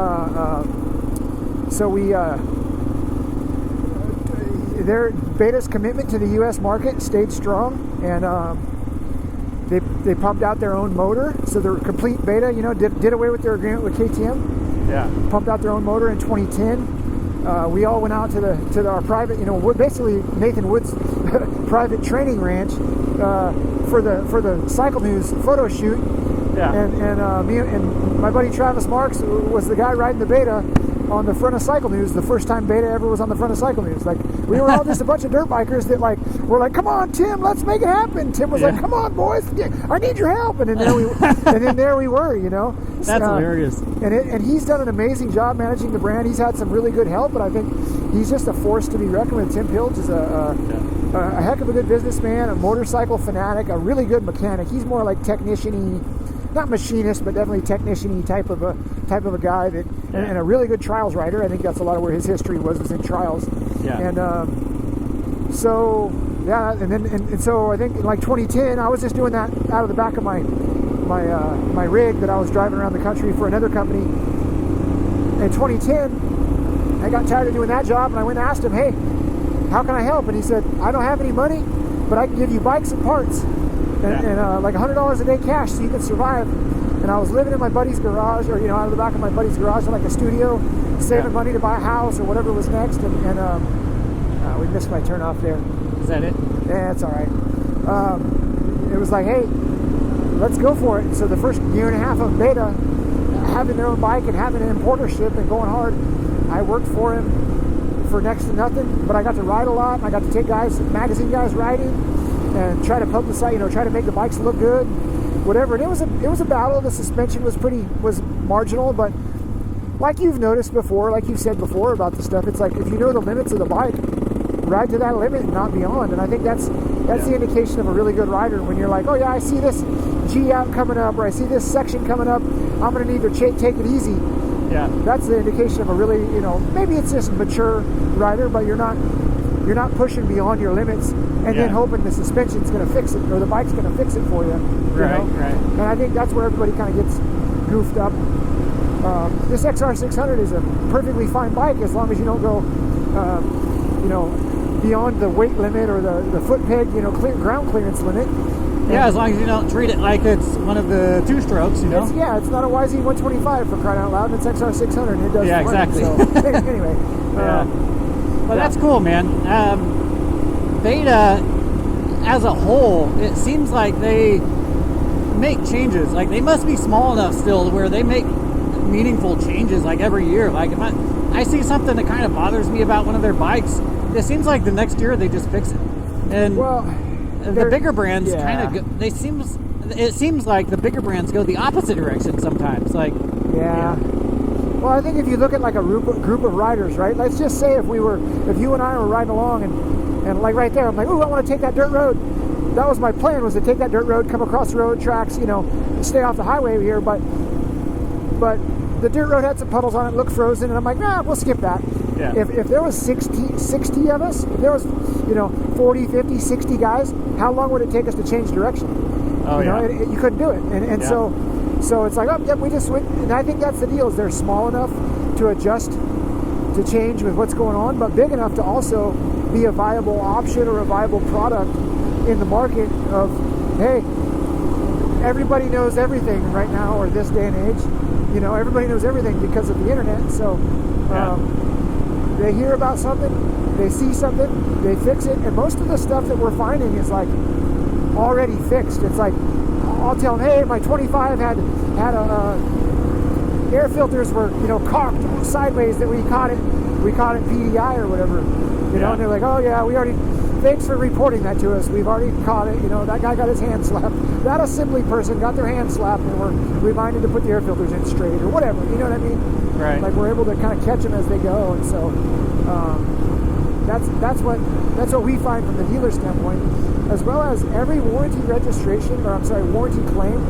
so we their Beta's commitment to the U.S. market stayed strong, and they pumped out their own motor. So the complete Beta, you know, did away with their agreement with KTM. Yeah. Pumped out their own motor in 2010. We all went out to our private, you know, we're basically Nathan Wood's private training ranch for the Cycle News photo shoot. Yeah. And me and my buddy Travis Marks was the guy riding the Beta on the front of Cycle News, the first time Beta ever was on the front of Cycle News. Like, we were all just a bunch of dirt bikers that were like, come on, Tim, let's make it happen. Tim was like, come on, boys, I need your help. And then there we were, you know. That's hilarious. And he's done an amazing job managing the brand. He's had some really good help, but I think he's just a force to be reckoned with. Tim Pilch is a heck of a good businessman, a motorcycle fanatic, a really good mechanic. He's more like technician-y, not machinist, but definitely technician-y type of a guy that, and a really good trials rider. I think that's a lot of where his history was in trials. Yeah. And so I think in like 2010, I was just doing that out of the back of my rig that I was driving around the country for another company. In 2010, I got tired of doing that job, and I went and asked him, hey, how can I help? And he said, I don't have any money, but I can give you bikes and parts. And like $100 a day cash so you can survive. and I was living in my buddy's garage, or out of the back of my buddy's garage in like a studio, saving money to buy a house or whatever was next, and we missed my turn off there. Is that it? Yeah, it's all right. It was like, hey, let's go for it. So the first year and a half of Beta, having their own bike and having an importership and going hard, I worked for him for next to nothing, but I got to ride a lot. I got to take magazine guys riding and try to publicize, try to make the bikes look good, whatever. And it was a battle. The suspension was marginal, but like you've noticed before, like you've said before about the stuff, it's like if you know the limits of the bike, ride to that limit and not beyond. And I think that's the indication of a really good rider, when you're like, oh yeah, I see this G out coming up, or I see this section coming up, I'm going to need to take it easy. Yeah, that's the indication of a really, maybe it's just mature rider, but you're not pushing beyond your limits and then hoping the suspension's going to fix it, or the bike's going to fix it for you. Right. And I think that's where everybody kind of gets goofed up. This XR600 is a perfectly fine bike as long as you don't go, beyond the weight limit or the foot peg, ground clearance limit. Yeah, as long as you don't treat it like it's one of the two strokes, It's not a YZ 125 for crying out loud, and it's XR600, and it does. Yeah, exactly. So, anyway. Well, that's cool, man. Beta, as a whole, it seems like they make changes. Like, they must be small enough still where they make meaningful changes, like, every year. Like, if I see something that kind of bothers me about one of their bikes, it seems like the next year they just fix it. And the bigger brands kind of it seems like the bigger brands go the opposite direction sometimes. Like, well, I think if you look at like a group of riders, right? Let's just say if you and I were riding along and like right there, I'm like, oh, I want to take that dirt road. That was my plan, was to take that dirt road, come across the road tracks, stay off the highway here, but the dirt road had some puddles on it, looked frozen, and I'm like, nah, we'll skip that. Yeah. If there was 60 of us, if there was 40, 50, 60 guys, how long would it take us to change direction? You couldn't do it. And so it's like, oh, yep, we just went. And I think that's the deal, is they're small enough to adjust to change with what's going on, but big enough to also be a viable option or a viable product in the market of, hey, everybody knows everything right now, or this day and age. Everybody knows everything because of the internet. So they hear about something, they see something, they fix it, and most of the stuff that we're finding is like already fixed. It's like, I'll tell them, hey, my 25 had a air filters were cocked sideways, that we caught it PDI or whatever, and they're like, oh yeah, thanks for reporting that to us, we've already caught it. That guy got his hand slapped, that assembly person got their hand slapped, and we're reminded to put the air filters in straight or whatever, you know what I mean? Right. Like, we're able to kind of catch them as they go, and so that's what we find from the dealer standpoint, as well as every warranty claim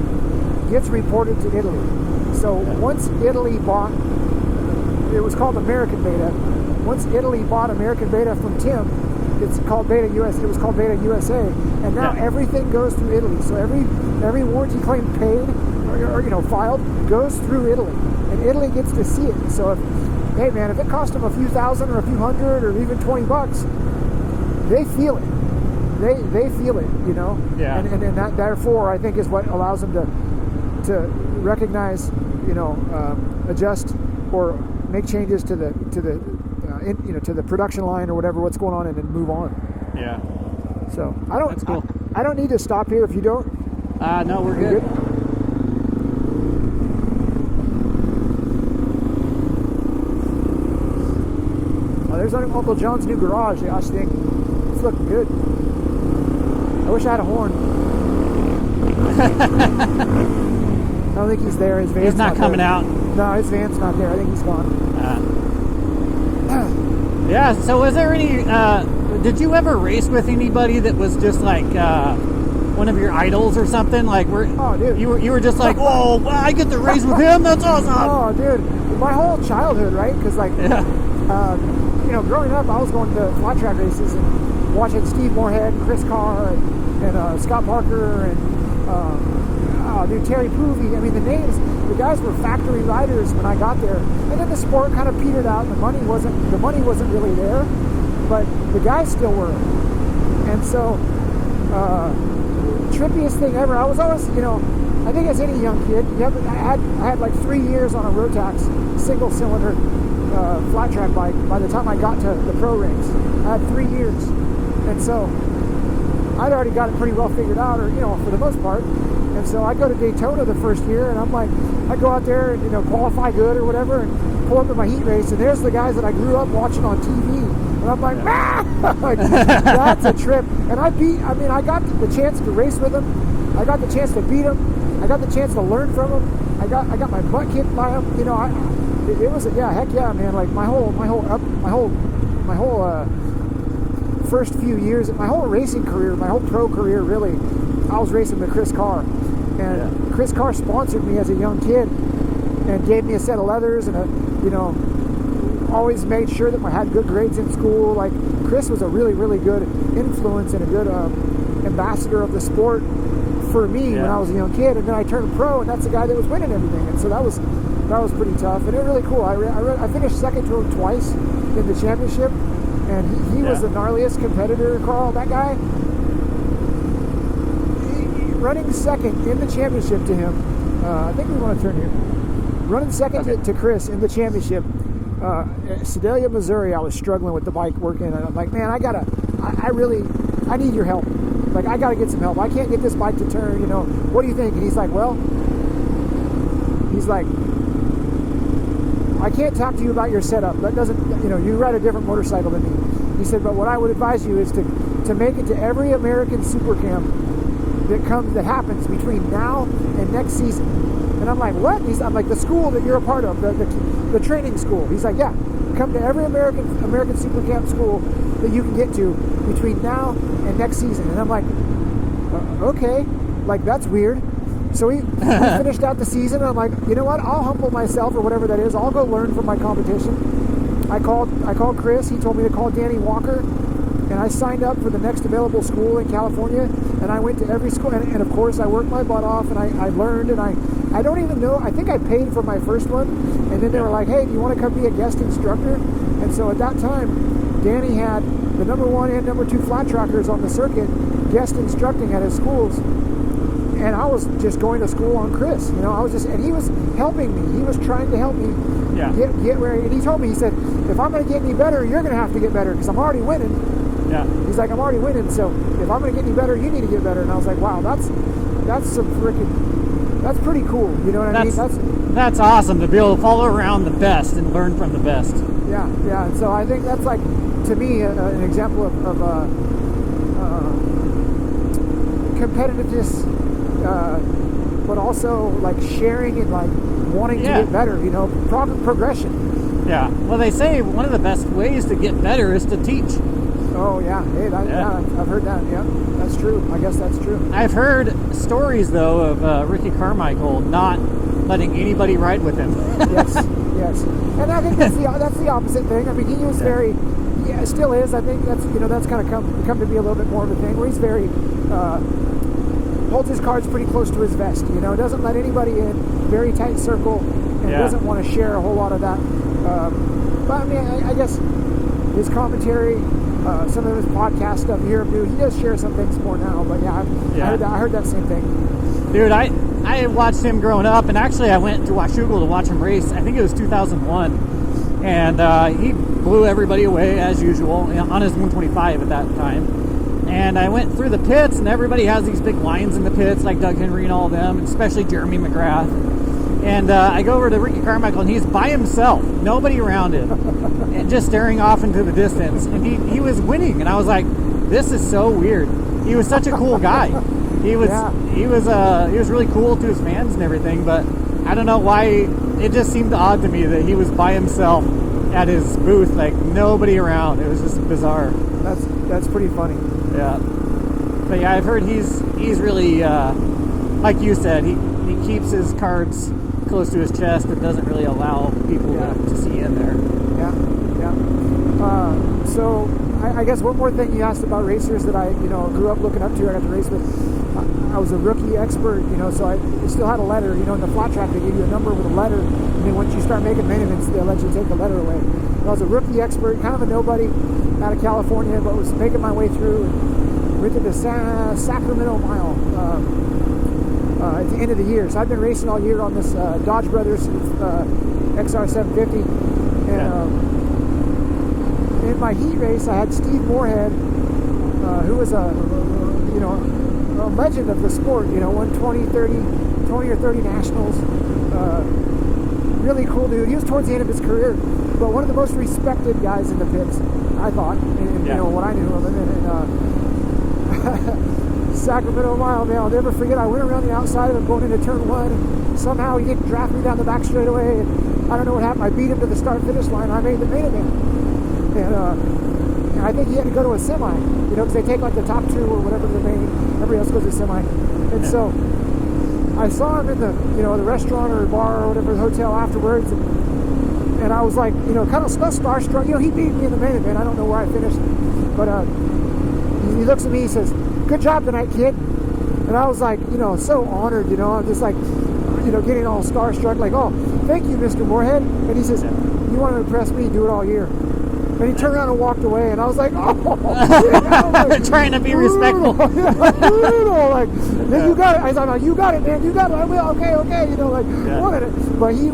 gets reported to Italy. So once Italy bought, it was called American Beta. Once Italy bought American Beta from Tim, it's called Beta US. It was called Beta USA, and now everything goes through Italy. So every warranty claim paid or filed goes through Italy, and Italy gets to see it. So if it cost them a few thousand or a few hundred or even $20, they feel it. They feel it, Yeah. And that therefore I think is what allows them to recognize, adjust or make changes to the production line or whatever, what's going on, and then move on. Yeah. So that's cool. I don't need to stop here if you don't. No, we're good. Oh, there's Uncle John's new garage. I think it's looking good. I wish I had a horn. I don't think he's there. His van's he's not coming there. out. No, his van's not there. I think he's gone. Yeah, so was there any, did you ever race with anybody that was just like one of your idols or something? Like, dude. You were just like, whoa, I get to race with him? That's awesome. Oh, dude. My whole childhood, right? Because, growing up, I was going to flat track races and watching Steve Moorhead and Chris Carr and Scott Parker and Terry Poovey. I mean, the guys were factory riders when I got there, and then the sport kind of petered out, and the money wasn't really there, but the guys still were. And so trippiest thing ever. I was always, I think as any young kid, I had like 3 years on a Rotax single cylinder flat track bike by the time I got to the pro ranks. I had 3 years, and so I'd already got it pretty well figured out, or for the most part. And so I go to Daytona the first year, and I'm like, I go out there and qualify good or whatever, and pull up in my heat race, and there's the guys that I grew up watching on TV, and I'm like, like, that's a trip. And I got the chance to race with them, I got the chance to beat them, I got the chance to learn from them, I got my butt kicked by them. It was heck yeah, man. Like my whole first few years, my whole racing career, my whole pro career, really, I was racing with Chris Carr, and Chris Carr sponsored me as a young kid and gave me a set of leathers, and always made sure that I had good grades in school. Like, Chris was a really, really good influence and a good ambassador of the sport for me when I was a young kid. And then I turned pro, and that's the guy that was winning everything, and so that was pretty tough, and it was really cool. I finished second to him twice in the championship, and he was the gnarliest competitor, Carl. That guy, running second in the championship to him, I think we want to turn here. Running second to Chris in the championship, Sedalia, Missouri, I was struggling with the bike working, and I'm like, man, I need your help. Like, I got to get some help. I can't get this bike to turn, what do you think? And he's like, I can't talk to you about your setup. That doesn't, you ride a different motorcycle than me. He said, but what I would advise you is to make it to every American Super Camp that happens between now and next season. And I'm like, what? I'm like, the school that you're a part of, the training school. He's like, yeah, come to every American Super Camp school that you can get to between now and next season. And I'm like, okay, like, that's weird. So we finished out the season, and I'm like, you know what? I'll humble myself, or whatever that is. I'll go learn from my competition. I called Chris. He told me to call Danny Walker, and I signed up for the next available school in California. And I went to every school, and of course I worked my butt off, and I learned, and I don't even know. I think I paid for my first one, and then they were like, hey, do you want to come be a guest instructor? And so at that time, Danny had the number 1 and number 2 flat trackers on the circuit guest instructing at his schools. And I was just going to school on Chris, and he was helping me. He was trying to help me get where, and he told me, he said, if I'm going to get any better, you're going to have to get better, because I'm already winning. Yeah. He's like, I'm already winning, so if I'm going to get any better, you need to get better. And I was like, wow, that's pretty cool. You know what I mean? That's awesome to be able to follow around the best and learn from the best. Yeah. And so I think that's, like, to me, an example of competitiveness, but also, like, sharing and, like, wanting to get better, progression. Yeah. Well, they say one of the best ways to get better is to teach. Oh, yeah. Hey, I've heard that. Yeah, that's true. I guess that's true. I've heard stories, though, of Ricky Carmichael not letting anybody ride with him. Yes. And I think that's the opposite thing. I mean, he was very, still is. I think that's kind of come to be a little bit more of a thing, where he's very, holds his cards pretty close to his vest, doesn't let anybody in, very tight circle, and doesn't want to share a whole lot of that. But I mean, I guess his commentary, some of his podcast stuff you hear him do, he does share some things more now. But I heard that same thing. Dude, I watched him growing up, and actually I went to Washougal to watch him race. I think it was 2001, and he blew everybody away as usual on his 125 at that time. And I went through the pits, and everybody has these big lines in the pits, like Doug Henry and all of them, especially Jeremy McGrath. And I go over to Ricky Carmichael, and he's by himself, nobody around him, and just staring off into the distance. And he was winning, and I was like, this is so weird. He was such a cool guy. He was really cool to his fans and everything, but I don't know why. It just seemed odd to me that he was by himself at his booth, like nobody around. It was just bizarre. That's pretty funny. Yeah, but yeah, I've heard he's really like you said, he keeps his cards close to his chest and doesn't really allow people to see in there. So I guess one more thing you asked about racers that I grew up looking up to. I got to race with. I was a rookie expert, so I still had a letter. In the flat track they give you a number with a letter, and then once you start making main events, they'll let you take the letter away. I was a rookie expert, kind of a nobody out of California, but was making my way through. And We did the Sacramento Mile at the end of the year. So I've been racing all year on this Dodge Brothers XR750. And in my heat race, I had Steve Moorhead, who was a legend of the sport. Won 20 or 30 nationals. Really cool dude. He was towards the end of his career, but one of the most respected guys in the pits, I thought. And what I knew of him. And Sacramento Mile, man, I'll never forget. I went around the outside of him going into turn 1, and somehow he didn't draft me down the back straightaway. And I don't know what happened. I beat him to the start-finish line. I made the main event. And I think he had to go to a semi, because they take like the top 2 or whatever the main. Everybody else goes to semi. And so I saw him in the restaurant or bar or whatever, the hotel afterwards, and I was like, kind of starstruck. He beat me in the main event. I don't know where I finished, but he looks at me, he says, "Good job tonight, kid." And I was like, so honored. I'm just like, getting all starstruck, like, "Oh, thank you, Mr. Moorhead." And he says, "You want to impress me? Do it all year." And he turned around and walked away, and I was like, "Oh," like, trying to be respectful. Like, you got it. I was like, "You got it, man. You got it. I will. Okay." Wanted it, but he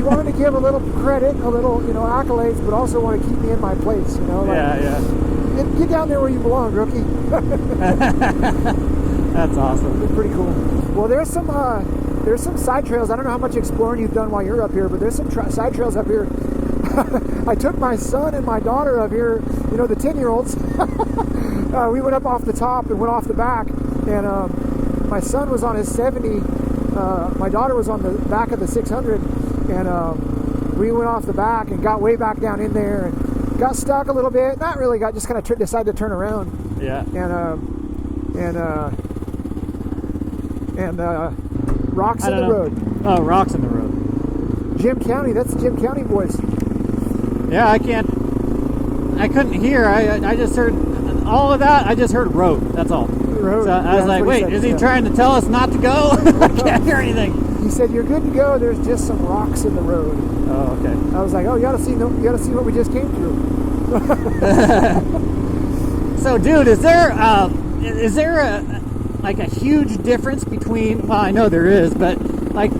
wanted to give a little credit, a little, accolades, but also want to keep me in my place. Get down there where you belong, rookie. That's awesome. It's pretty cool. Well, there's some side trails. I don't know how much exploring you've done while you're up here, but there's some side trails up here. I took my son and my daughter up here, the 10-year-olds. We went up off the top and went off the back, and my son was on his 70. My daughter was on the back of the 600, and we went off the back and got way back down in there and got stuck a little bit. Not really, just kind of decided to turn around. Yeah. And rocks in the road. Oh, rocks in the road. Jim County, that's the Jim County voice. Yeah, I couldn't hear. I just heard all of that. I just heard road. That's all. Road. So I was like, wait, is he trying to tell us not to go? I can't hear anything. He said, "You're good to go. There's just some rocks in the road." Oh, okay. I was like, "Oh, you got to see what we just came through." So, dude, is there a huge difference between? Well, I know there is, but like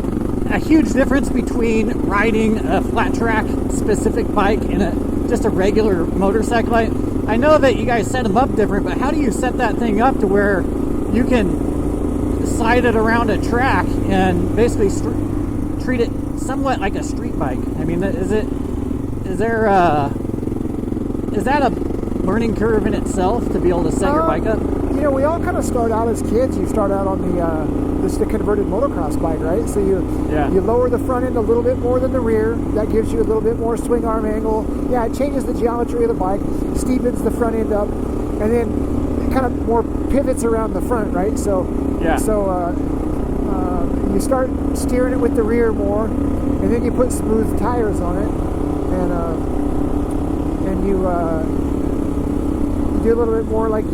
a huge difference between riding a flat track specific bike and just a regular motorcycle. I know that you guys set them up different, but how do you set that thing up to where you can slide it around a track and basically treat it somewhat like a street bike? I mean, is that a learning curve in itself to be able to set your bike up? We all kind of start out as kids. You start out on the converted motocross bike, right? So you lower the front end a little bit more than the rear. That gives you a little bit more swing arm angle. Yeah, it changes the geometry of the bike, steepens the front end up, and then it kind of more pivots around the front, right? So you start steering it with the rear more, and then you put smooth tires on it, and you do a little bit more like,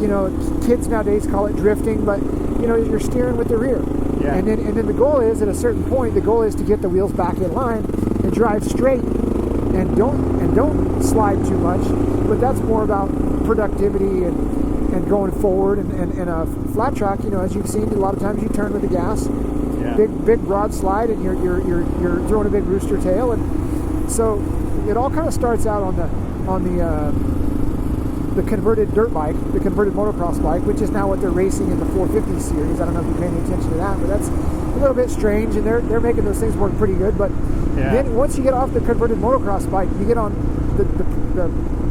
kids nowadays call it drifting, but you're steering with the rear. Yeah. And then the goal is, at a certain point, to get the wheels back in line and drive straight and don't slide too much. But that's more about productivity and going forward, and a flat track, as you've seen, a lot of times you turn with the gas. Yeah. Big broad slide, and you're throwing a big rooster tail, and so it all kind of starts out on the converted dirt bike, the converted motocross bike, which is now what they're racing in the 450 series. I don't know if you're paying any attention to that, but that's a little bit strange, and they're making those things work pretty good. But then once you get off the converted motocross bike, you get on the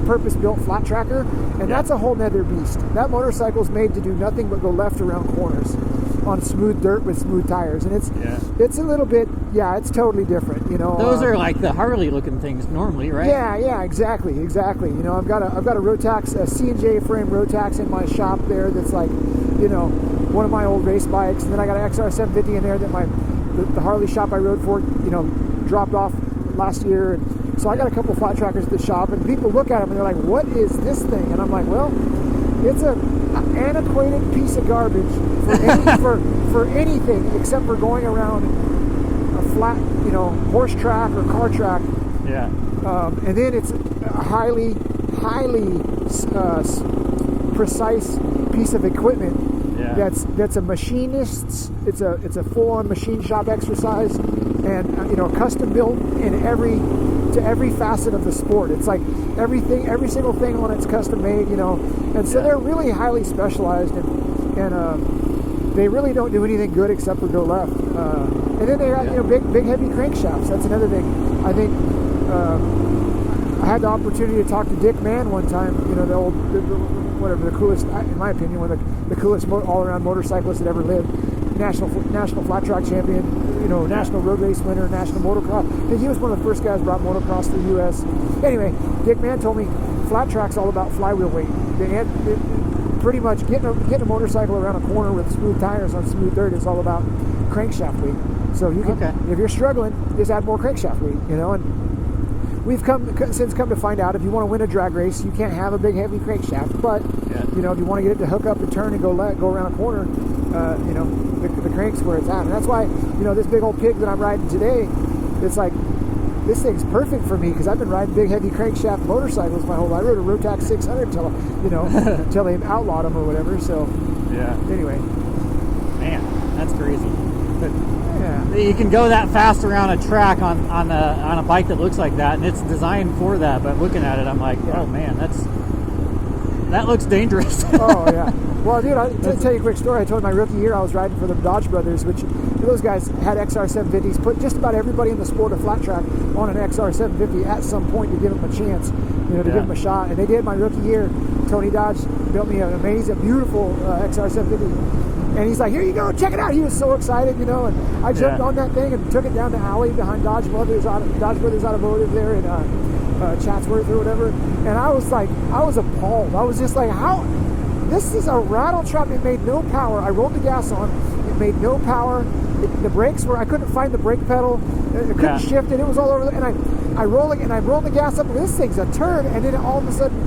purpose-built flat tracker, and that's a whole nother beast. That motorcycle's made to do nothing but go left around corners on smooth dirt with smooth tires, and it's a little bit, it's totally different. Those are like the Harley looking things normally, right? Yeah, exactly. I've got a Rotax, a C&J frame Rotax in my shop there. That's like, one of my old race bikes, and then I got an XR750 in there that the Harley shop I rode for, dropped off last year. And so I got a couple flat trackers at the shop, and people look at them and they're like, "What is this thing?" And I'm like, "Well, it's an antiquated piece of garbage for anything except for going around a flat, horse track or car track." And then it's highly precise piece of equipment. Yeah. That's a machinist's. It's a full-on machine shop exercise, and custom built to every facet of the sport. It's like every single thing on it's custom made. And so they're really highly specialized, and they really don't do anything good except for go left. And then they got big heavy crankshafts. That's another thing. I think I had the opportunity to talk to Dick Mann one time. The coolest, in my opinion, one of the coolest all-around motorcyclists that ever lived. National flat track champion, national road race winner, national motocross. And he was one of the first guys who brought motocross to the U.S. Anyway, Dick Mann told me flat track's all about flywheel weight. Pretty much getting a motorcycle around a corner with smooth tires on smooth dirt is all about crankshaft weight. So you can, if you're struggling, just add more crankshaft weight. And we've since come to find out if you want to win a drag race, you can't have a big heavy crankshaft. But if you want to get it to hook up and turn and go around a corner, the crank's where it's at. And that's why this big old pig that I'm riding today, it's like this thing's perfect for me because I've been riding big heavy crankshaft motorcycles my whole life. I rode a Rotax 600 until they outlawed them or whatever. So anyway, man, that's crazy. But you can go that fast around a track on a bike that looks like that, and it's designed for that. But looking at it, I'm like, oh man, that looks dangerous. Oh yeah. Well, dude, I'll tell you a quick story. I told my rookie year I was riding for the Dodge brothers, which those guys had XR 750s. Put just about everybody in the sport of flat track on an XR 750 at some point to give them a chance, to give them a shot. And they did my rookie year. Tony Dodge built me an amazing, beautiful XR 750. And he's like, here you go, check it out. He was so excited, and I jumped on that thing and took it down the alley behind Dodge Brothers Automotive there in Chatsworth or whatever. And I was appalled. I was just like, how? This is a rattle trap. It made no power. I rolled the gas on. It made no power. The brakes I couldn't find the brake pedal. I couldn't shift it. It was all over. And I rolled the gas up. And this thing's a turn. And then all of a sudden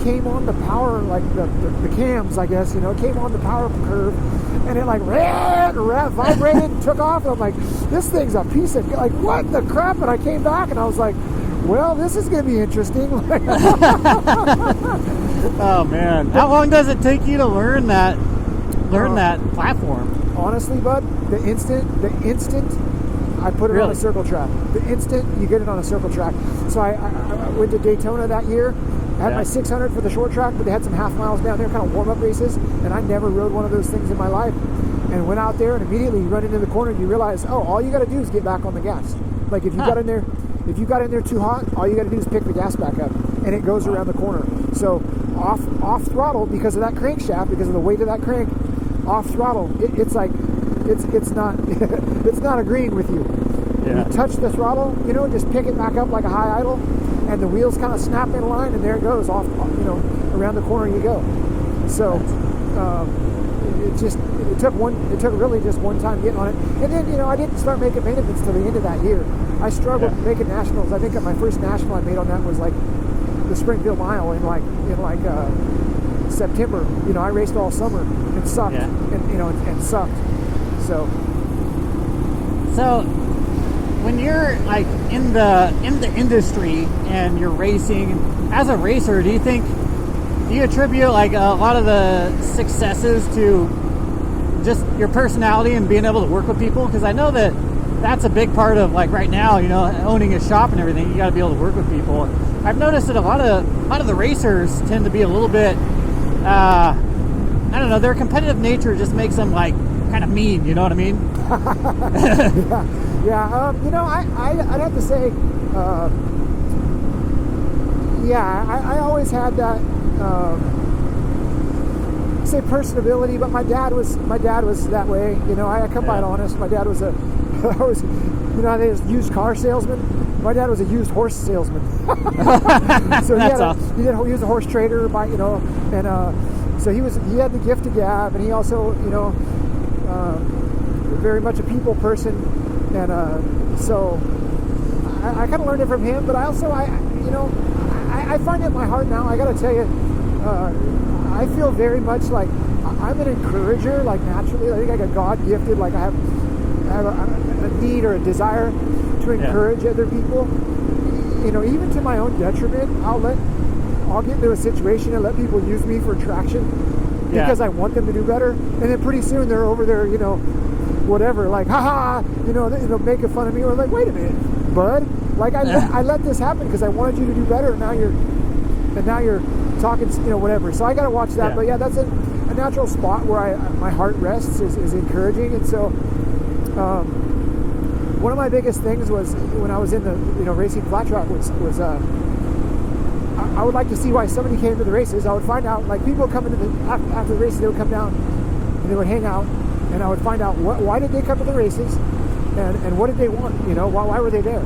came on the power, like the cams, I guess, came on the power curve. And it vibrated and took off. And I'm like, this thing's a piece of, like, what the crap? And I came back and I was like, well, this is going to be interesting. Oh man, how long does it take you to learn that platform? Honestly, bud, the instant I put it on a circle track, the instant you get it on a circle track. So I went to Daytona that year. I had my 600 for the short track, but they had some half miles down there, kind of warm-up races, and I never rode one of those things in my life. And went out there, and immediately you run into the corner, and you realize, all you got to do is get back on the gas. Like if you got in there too hot, all you got to do is pick the gas back up, and it goes around the corner. So off throttle, because of that crankshaft, because of the weight of that crank, off throttle, it's like it's not it's not agreeing with you. You touch the throttle, just pick it back up like a high idle, and the wheels kind of snap in line, and there it goes off, around the corner you go. So it took really just one time getting on it, and then I didn't start making main events till the end of that year. I struggled making nationals. I think my first national I made on that was like the Springfield Mile in September. I raced all summer and sucked, and sucked. So when you're like in the industry and you're racing as a racer, do you attribute like a lot of the successes to just your personality and being able to work with people? Because I know that's a big part of, like, right now, owning a shop and everything. You got to be able to work with people. I've noticed that a lot of the racers tend to be a little bit, I don't know, their competitive nature just makes them like kind of mean. You know what I mean? I'd have to say, I always had that. Say personability, but my dad was that way. I come by it honest. My dad was they was used car salesman. My dad was a used horse salesman. So he was a horse trader, and so he had the gift of gab, and he also very much a people person, and so I kind of learned it from him. But I also I find it in my heart now. I got to tell you. I feel very much like I'm an encourager, like naturally. I think I got God gifted, like I have a need or a desire to encourage other people. Even to my own detriment, I'll I'll get into a situation and let people use me for traction because I want them to do better, and then pretty soon they're over there, you know, whatever, like, haha, you know, making fun of me. Or like, wait a minute, bud, like I let this happen because I wanted you to do better, and now you're talking, you know, whatever. So I got to watch that. Yeah. But yeah, that's a natural spot where my heart rests is encouraging. And so one of my biggest things was when I was in the, you know, racing flat track was I would like to see why somebody came to the races. I would find out, like, people coming to after the races, they would come down and they would hang out, and I would find out why did they come to the races, and what did they want, you know, why were they there.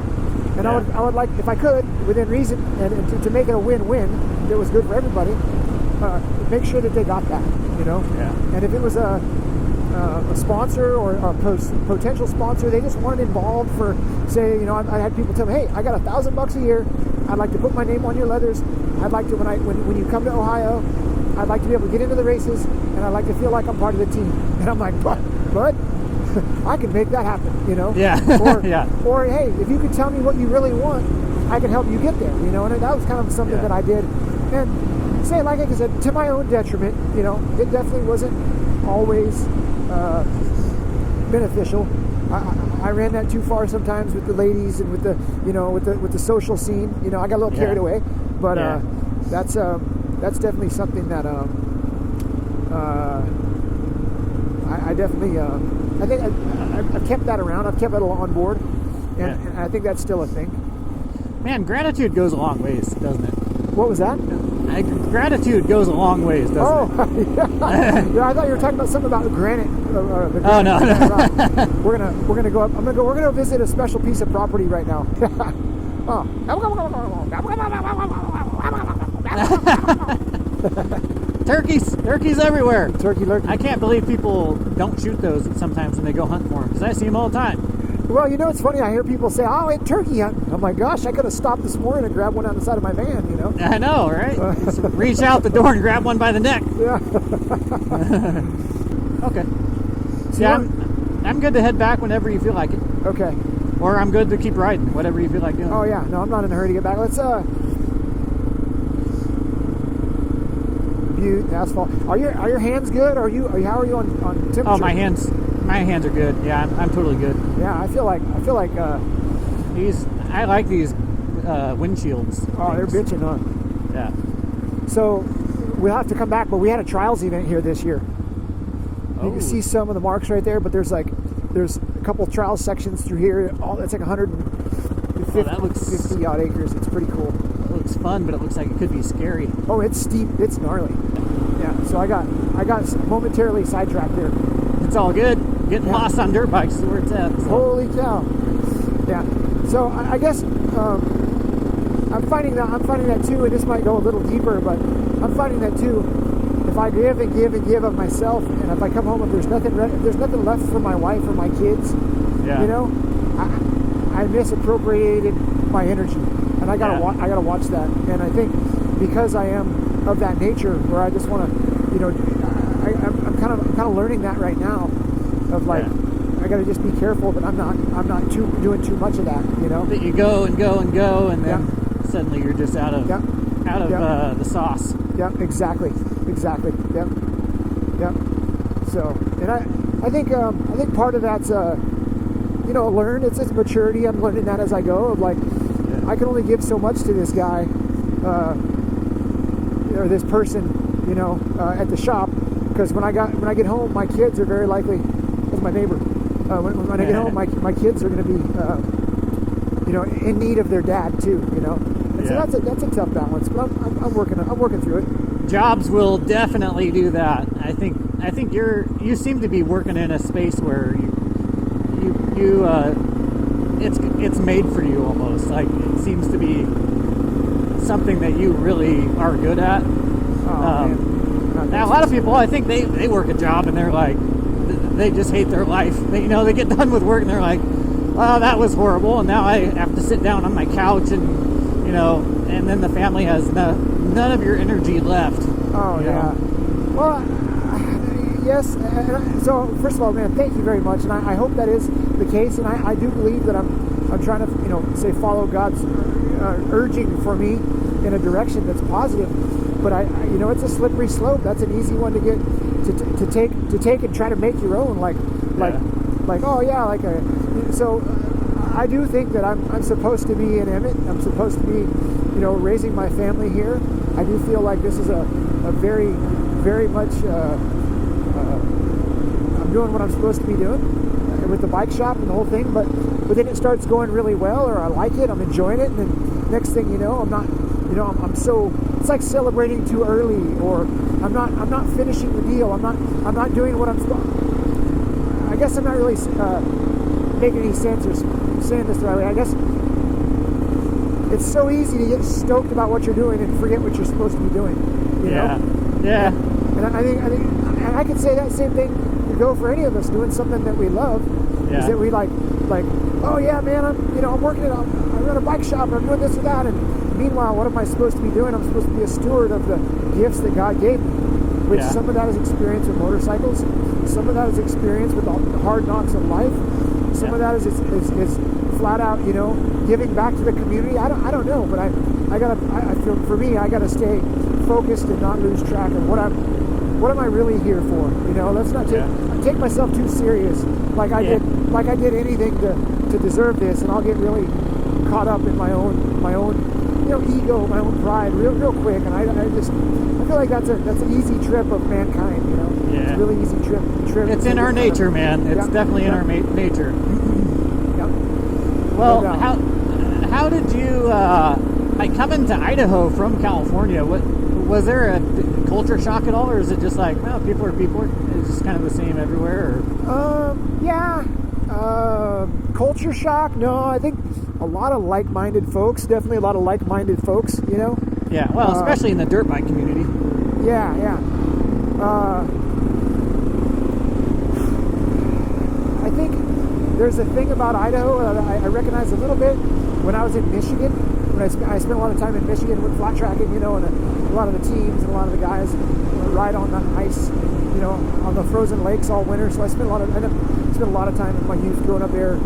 And I would like, if I could, within reason, and to make it a win-win that was good for everybody, make sure that they got that, you know. Yeah. And if it was a sponsor or a potential sponsor, they just weren't involved for, say, you know, I had people tell me, hey, I got $1,000 a year. I'd like to put my name on your leathers. I'd like to, when you come to Ohio, I'd like to be able to get into the races, and I'd like to feel like I'm part of the team. And I'm like, but I can make that happen, you know? Yeah. Or hey, if you could tell me what you really want, I can help you get there, you know? And that was kind of something that I did. And say, like I said, to my own detriment, you know, it definitely wasn't always beneficial. I ran that too far sometimes with the ladies and with the, you know, with the social scene. You know, I got a little carried away, but that's definitely something that I definitely I think I've kept that around. I've kept it on board, and I think that's still a thing. Man, gratitude goes a long ways, doesn't it? What was that? Gratitude goes a long ways, doesn't it? Yeah, I thought you were talking about something about granite. Oh no! We're gonna go up. We're gonna visit a special piece of property right now. Turkeys everywhere. Turkey lurking. I can't believe people don't shoot those sometimes when they go hunt for them, because I see them all the time. Well, you know, it's funny. I hear people say, "Oh, it's turkey hunting." I'm like, "Gosh, I could have stopped this morning and grabbed one on the side of my van." You know. I know, right? Just reach out the door and grab one by the neck. Yeah. Okay. So yeah, I'm good to head back whenever you feel like it. Okay. Or I'm good to keep riding, whatever you feel like doing. Oh yeah, no, I'm not in a hurry to get back. Let's Butte, asphalt. Are your hands good? How are you on temperature? Oh, my hands are good. Yeah, I'm totally good. Yeah, I feel like I like these windshields. Oh, they're bitching, huh? Yeah. So we'll have to come back, but we had a trials event here this year. You can see some of the marks right there, but there's a couple trials sections through here. It's like 150 odd acres. It's pretty cool. It looks fun, but it looks like it could be scary. Oh, it's steep. It's gnarly. Yeah. So I got momentarily sidetracked there. It's all good. Getting lost on dirt bikes is where it's at. So. Holy cow. Yeah. So I guess I'm finding that too, and this might go a little deeper, but I'm finding that too. If I give and give and give of myself, and if I come home, if there's nothing left for my wife or my kids, you know, I misappropriated my energy, and I gotta watch that. And I think because I am of that nature, where I just want to, you know, I'm kind of learning that right now, of like I gotta just be careful that I'm not doing too much of that, you know. That you go and go and go, and then suddenly you're just out of the sauce. Yeah, exactly. Yep. So, and I think part of that's you know, learned. It's maturity. I'm learning that as I go. Of like, I can only give so much to this guy, or this person, you know, at the shop. Because when I get home, my kids are very likely. That's my neighbor. When I get home, my kids are going to be, you know, in need of their dad too. You know, and so that's a tough balance. But I'm working through it. Jobs will definitely do that. I think you seem to be working in a space where it's made for you almost. Like, it seems to be something that you really are good at. Now a lot of people, I think they work a job and they're like, they just hate their life. They get done with work and they're like, oh, that was horrible, and now I have to sit down on my couch and, you know, and then the family has none of your energy left. Oh, yeah. Well, yes. So, first of all, man, thank you very much. And I hope that is the case. And I do believe that I'm trying to, you know, say follow God's urging for me in a direction that's positive. But it's a slippery slope. That's an easy one to get to take and try to make your own. So I do think that I'm supposed to be in Emmett. I'm supposed to be, raising my family here. I do feel like this is a very, very much. I'm doing what I'm supposed to be doing with the bike shop and the whole thing. But then it starts going really well, or I like it. I'm enjoying it, and then next thing you know, I'm not. I'm so. It's like celebrating too early, or I'm not finishing the deal. I'm not doing what I'm supposed. I guess I'm not really making any sense or saying this the right way. I guess it's so easy to get stoked about what you're doing and forget what you're supposed to be doing. You know? Yeah. And I think, and I could say that same thing to go for any of us doing something that we love. Yeah. Is that we like, oh yeah, man, I'm working it. I run a bike shop. I'm doing this or that, and meanwhile, what am I supposed to be doing? I'm supposed to be a steward of the gifts that God gave me. Which some of that is experience with motorcycles. Some of that is experience with all the hard knocks of life. Some of that is flat out, giving back to the community. I don't know, but I feel for me, I gotta stay focused and not lose track of what am I really here for? Let's not take myself too serious. Like I did anything to deserve this, and I'll get really caught up in my own ego, my own pride, real quick. And I feel like that's an easy trip of mankind. Yeah. It's a really easy trip. It's in our nature, man. It's definitely in our nature. Well, how did you coming to Idaho from California? Was there a culture shock at all, or is it just like, well, people are people? It's just kind of the same everywhere? Culture shock? No, I think a lot of like-minded folks. Definitely a lot of like-minded folks. Yeah. Well, especially in the dirt bike community. Yeah. I think there's a thing about Idaho that I recognize a little bit when I was in Michigan. When I spent a lot of time in Michigan with flat tracking, and a lot of the teams and a lot of the guys ride on the ice, on the frozen lakes all winter. So I spent a lot of time in my youth growing up there.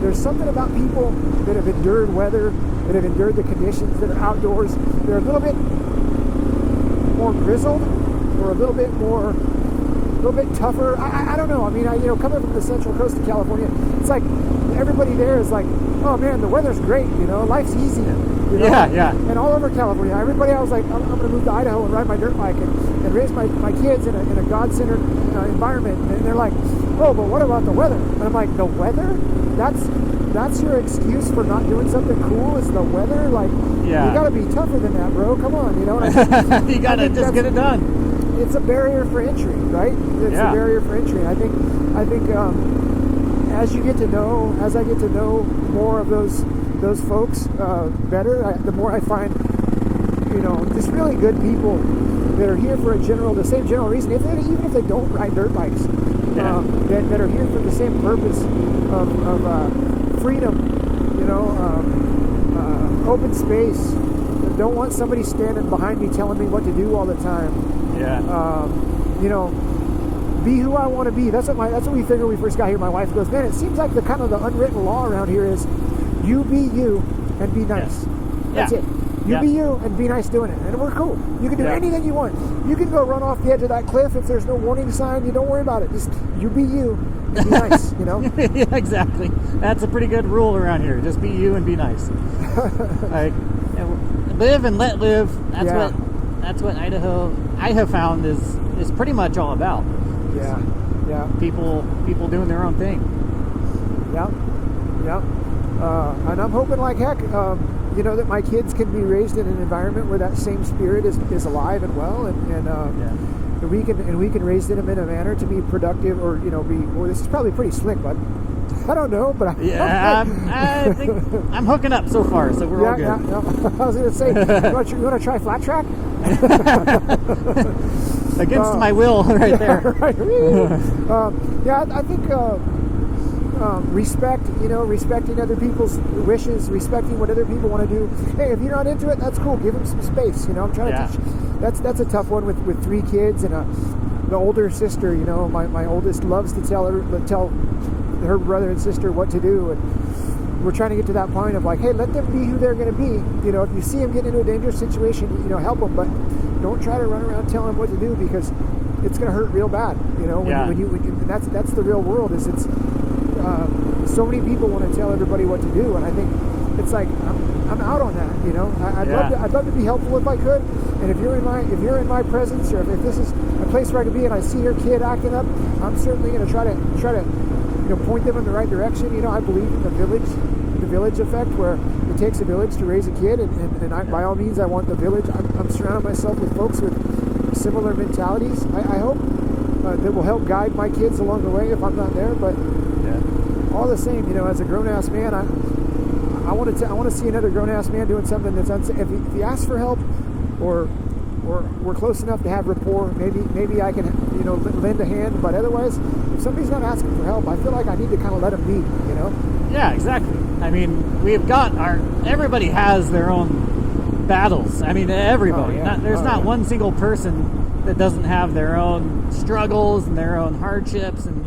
There's something about people that have endured weather, that have endured the conditions, that are outdoors. They're a little bit more grizzled, or a little bit tougher. I don't know. I mean, coming from the central coast of California, it's like everybody there is like, oh man, the weather's great. Life's easy. Yeah. And all over California, everybody, I was like, I'm going to move to Idaho and ride my dirt bike and raise my kids in a God-centered environment. And they're like, oh, but what about the weather? And I'm like, the weather? That's your excuse for not doing something cool? Is the weather? Like, you got to be tougher than that, bro. Come on, And you got to just get it done. It's a barrier for entry, right? It's a barrier for entry. I think as I get to know more of those folks better, the more I find, just really good people that are here for the same general reason. Even if they don't ride dirt bikes, that are here for the same purpose of freedom, open space. Don't want somebody standing behind me telling me what to do all the time. Be who I want to be. That's what we figured when we first got here. My wife goes, man, it seems like the unwritten law around here is you be you and be nice. That's it. You be you and be nice doing it. And we're cool. You can do anything you want. You can go run off the edge of that cliff if there's no warning sign. You don't worry about it. Just you be you and be nice, Yeah, exactly. That's a pretty good rule around here. Just be you and be nice. Live and let live. That's what Idaho I have found is pretty much all about. Yeah. People doing their own thing. Yeah. And I'm hoping like heck, that my kids can be raised in an environment where that same spirit is alive and well, and we can raise them in a manner to be productive, or this is probably pretty slick, but I don't know, but I think I'm hooking up so far, so we're all good. I was going to say, you want to try flat track? Against my will, right there. Right. I think respect, respecting other people's wishes, respecting what other people want to do. Hey, if you're not into it, that's cool. Give them some space. I'm trying to teach. That's a tough one with 3 kids and the older sister. My oldest loves to tell her brother and sister what to do, and we're trying to get to that point of like, hey, let them be who they're going to be. You know, if you see them get into a dangerous situation, you know, help them, but don't try to run around telling them what to do, because it's going to hurt real bad. You know, when you that's the real world. Is it's so many people want to tell everybody what to do, and I think it's like I'm out on that. You know, I'd love to be helpful if I could. And if you're in my presence, or if this is a place where I can be, and I see your kid acting up, I'm certainly going to try to you know, point them in the right direction. You know, I believe in the village effect, where it takes a village to raise a kid, and I, by all means, I want the village. I'm surrounding myself with folks with similar mentalities. I hope that will help guide my kids along the way if I'm not there. But all the same, you know, as a grown-ass man, I want to see another grown-ass man doing something that's unsafe. If he asks for help, or we're close enough to have rapport, maybe I can, you know, lend a hand. But otherwise, if somebody's not asking for help, I feel like I need to kind of let them be, you know? Yeah, exactly. I mean, we've got everybody has their own battles. I mean, everybody. There's not one single person that doesn't have their own struggles and their own hardships and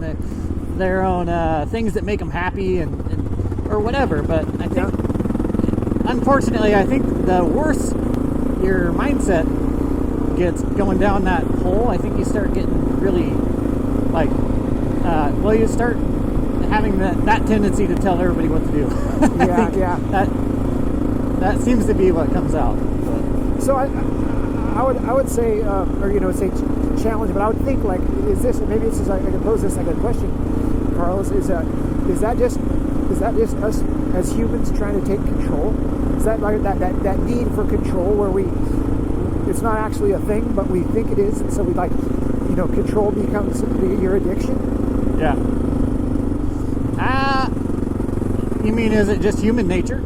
their own things that make them happy and or whatever. But I think, unfortunately, I think the worse your mindset gets going down that hole, I think you start getting really like, you start having that tendency to tell everybody what to do. That seems to be what comes out. But. So I would say, or you know, say challenge, but I would think like, is this, maybe this is, I can pose this like a question, Carlos, is that just us as humans trying to take control? Is that like that need for control where it's not actually a thing, but we think it is, and so we like, you know, control becomes your addiction? Yeah. You mean, is it just human nature?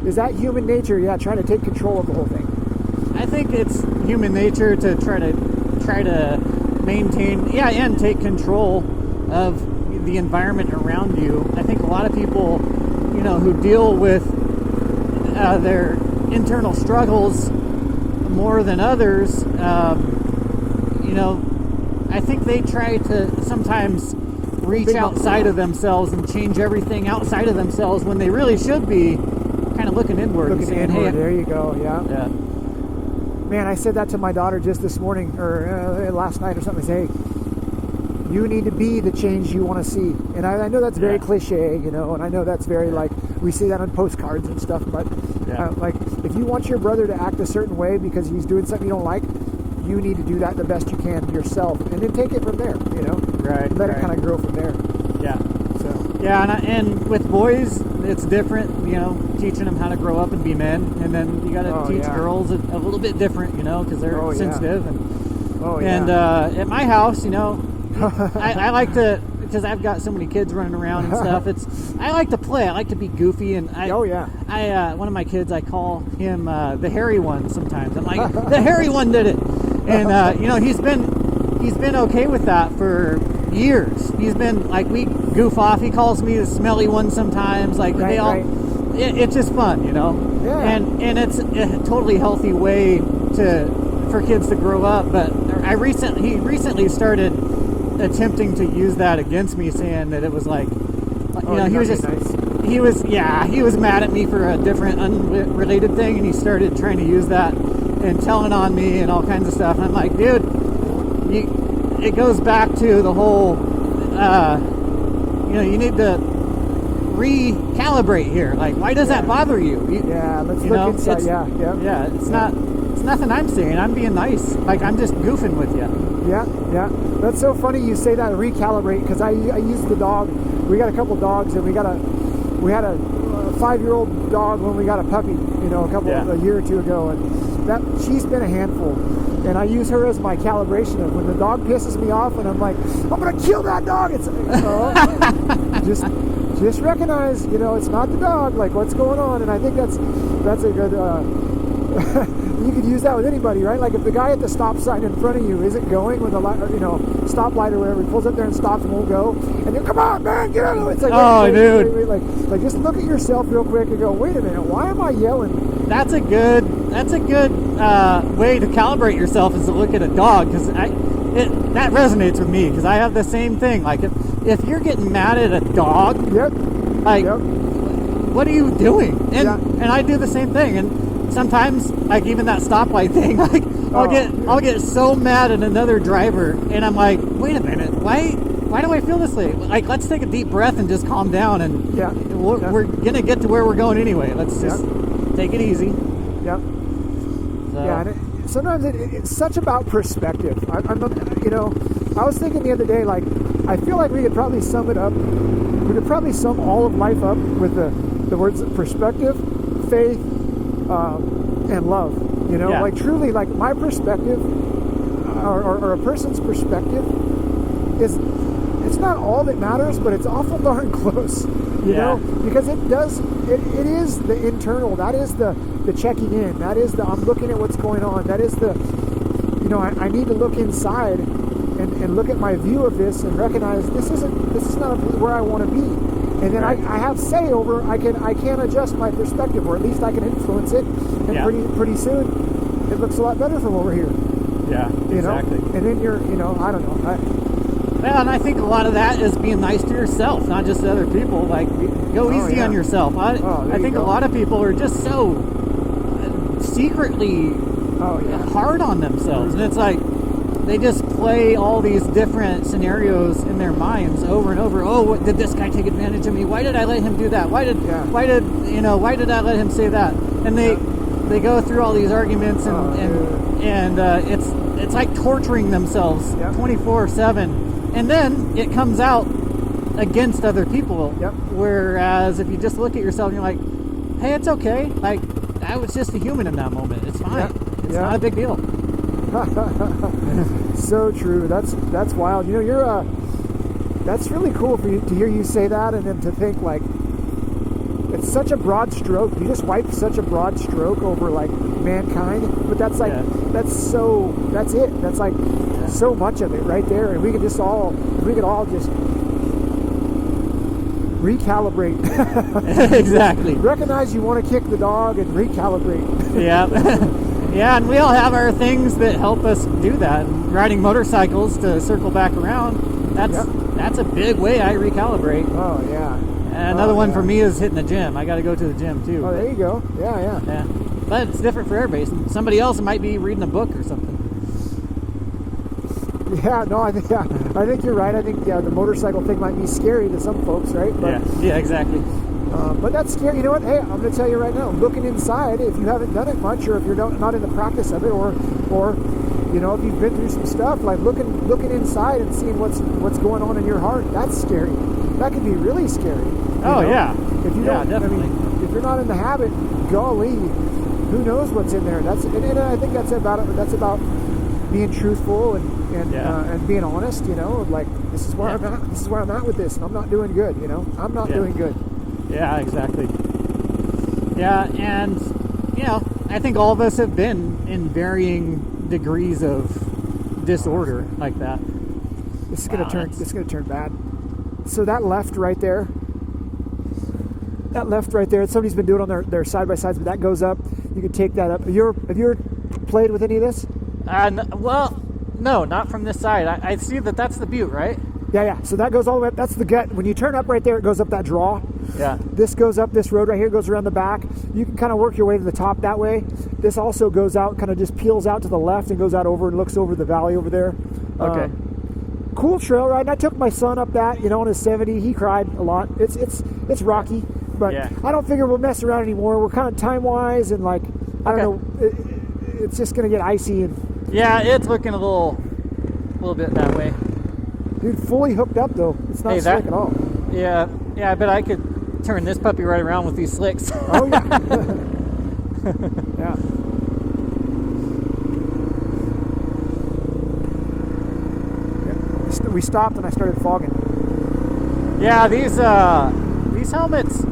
Is that human nature? Yeah, trying to take control of the whole thing. I think it's human nature to try to maintain, and take control of the environment around you. I think a lot of people, you know, who deal with their internal struggles more than others, you know, I think they try to sometimes reach outside of themselves and change everything outside of themselves when they really should be kind of looking inward. Hey, there you go. Yeah. Man, I said that to my daughter just this morning, or last night or something. I say, hey, you need to be the change you want to see. And I know that's very cliche, you know, and I know that's very like, we see that on postcards and stuff, but like, if you want your brother to act a certain way because he's doing something you don't like, you need to do that the best you can yourself, and then take it from there, you know? Right. Let it kind of grow from there. Yeah. So. Yeah, and with boys, it's different, you know, teaching them how to grow up and be men, and then you got to teach girls a little bit different, you know, because they're sensitive. And at my house, you know, I like to, because I've got so many kids running around and stuff. I like to play. I like to be goofy, and one of my kids, I call him the hairy one sometimes. I'm like, the hairy one did it, and you know, he's been okay with that for years. He's been like, we goof off. He calls me the smelly one sometimes. Like it's just fun, you know. Yeah. And it's a totally healthy way for kids to grow up. But he recently started attempting to use that against me, saying that it was like, you know, he was just he was mad at me for a different unrelated thing, and he started trying to use that and telling on me and all kinds of stuff. And I'm like, dude, it goes back to the whole, you know, you need to recalibrate here. Like, why does that bother you? Let's look inside. It's nothing I'm saying. I'm being nice. Like, I'm just goofing with you. Yeah. That's so funny you say that, recalibrate, because I use the dog. We got a couple dogs, and we had a 5-year-old dog when we got a puppy, you know, a year or two ago, and she's been a handful. And I use her as my calibration of when the dog pisses me off, and I'm like, I'm gonna kill that dog. It's just recognize, you know, it's not the dog. Like, what's going on? And I think that's a good. You could use that with anybody, right? Like, if the guy at the stop sign in front of you isn't going with the light, you know, stoplight or whatever, he pulls up there and stops and won't go, and you come on, man, get out of it. It's like, dude. Like just look at yourself real quick and go, wait a minute, why am I yelling? That's a good way to calibrate yourself, is to look at a dog, because that resonates with me, because I have the same thing. Like, if you're getting mad at a dog, what are you doing? And I do the same thing. And sometimes, like even that stoplight thing, like I'll get so mad at another driver, and I'm like, wait a minute, why do I feel this way? Like, let's take a deep breath and just calm down, and we're gonna get to where we're going anyway. Let's just take it easy. Yep. So. Yeah. And sometimes it's such about perspective. I was thinking the other day, like, I feel like we could probably sum it up. We could probably sum all of life up with the words perspective, faith, and love. You know, like truly, like my perspective, or a person's perspective, it's not all that matters, but it's awful darn close. You know, because it is the internal. That is the checking in. That is I'm looking at what's going on. That is I need to look inside and look at my view of this and recognize this is not where I want to be. And then I have say over. I can adjust my perspective, or at least I can influence it. And pretty soon, it looks a lot better from over here. Yeah, exactly. And then you're, I don't know. Well, and I think a lot of that is being nice to yourself, not just to other people. Like, go easy on yourself. I think a lot of people are just so secretly hard on themselves, and it's like they just play all these different scenarios in their minds over and over. Oh, did this guy take advantage of me? Why did I let him do that? Why did I let him say that? And they go through all these arguments, and it's like torturing themselves 24/7. And then it comes out against other people. Whereas if you just look at yourself and you're like, hey, it's okay. Like, I was just a human in that moment. It's fine. It's not a big deal. So true. That's wild. You're that's really cool for you to hear you say that, and then to think like it's such a broad stroke. You just wiped such a broad stroke over like mankind, but that's like that's it. That's like so much of it right there, and we could all just recalibrate. Exactly. Recognize you want to kick the dog and recalibrate. Yeah, and we all have our things that help us do that. Riding motorcycles, to circle back around, that's a big way I recalibrate. Oh yeah. And another one for me is hitting the gym. I got to go to the gym too. Oh, there you go. Yeah. But it's different for everybody. Somebody else might be reading a book or something. Yeah, no, I think you're right. I think the motorcycle thing might be scary to some folks, right? But, yeah, exactly. But that's scary. You know what? Hey, I'm going to tell you right now. Looking inside, if you haven't done it much, or if you're not in the practice of it, or if you've been through some stuff, like looking inside and seeing what's going on in your heart, that's scary. That can be really scary. If you don't, definitely. I mean, if you're not in the habit, golly, who knows what's in there? And I think that's about being truthful and being honest. Like this is where I'm at. This is where I'm at with this, and I'm not doing good. I'm not doing good. Yeah, exactly. Yeah, and I think all of us have been in varying degrees of disorder like that. This is gonna turn bad. So that left right there, somebody's been doing on their side by sides, but that goes up. You can take that up. Have you ever played with any of this? No, not from this side. I see that's the butte, right? Yeah. So that goes all the way up. That's the gut. When you turn up right there, it goes up that draw. Yeah. This goes up this road right here, goes around the back. You can kind of work your way to the top that way. This also goes out, kind of just peels out to the left and goes out over and looks over the valley over there. Okay. Cool trail ride. And I took my son up that, on his 70. He cried a lot. It's rocky, but I don't figure we'll mess around anymore. We're kind of time-wise, and like, I don't know, it's just going to get icy. And it's looking a little bit that way. Dude, fully hooked up though. It's not slick at all. Yeah, I bet I could turn this puppy right around with these slicks. Oh yeah. Yeah. We stopped and I started fogging. Yeah, these helmets,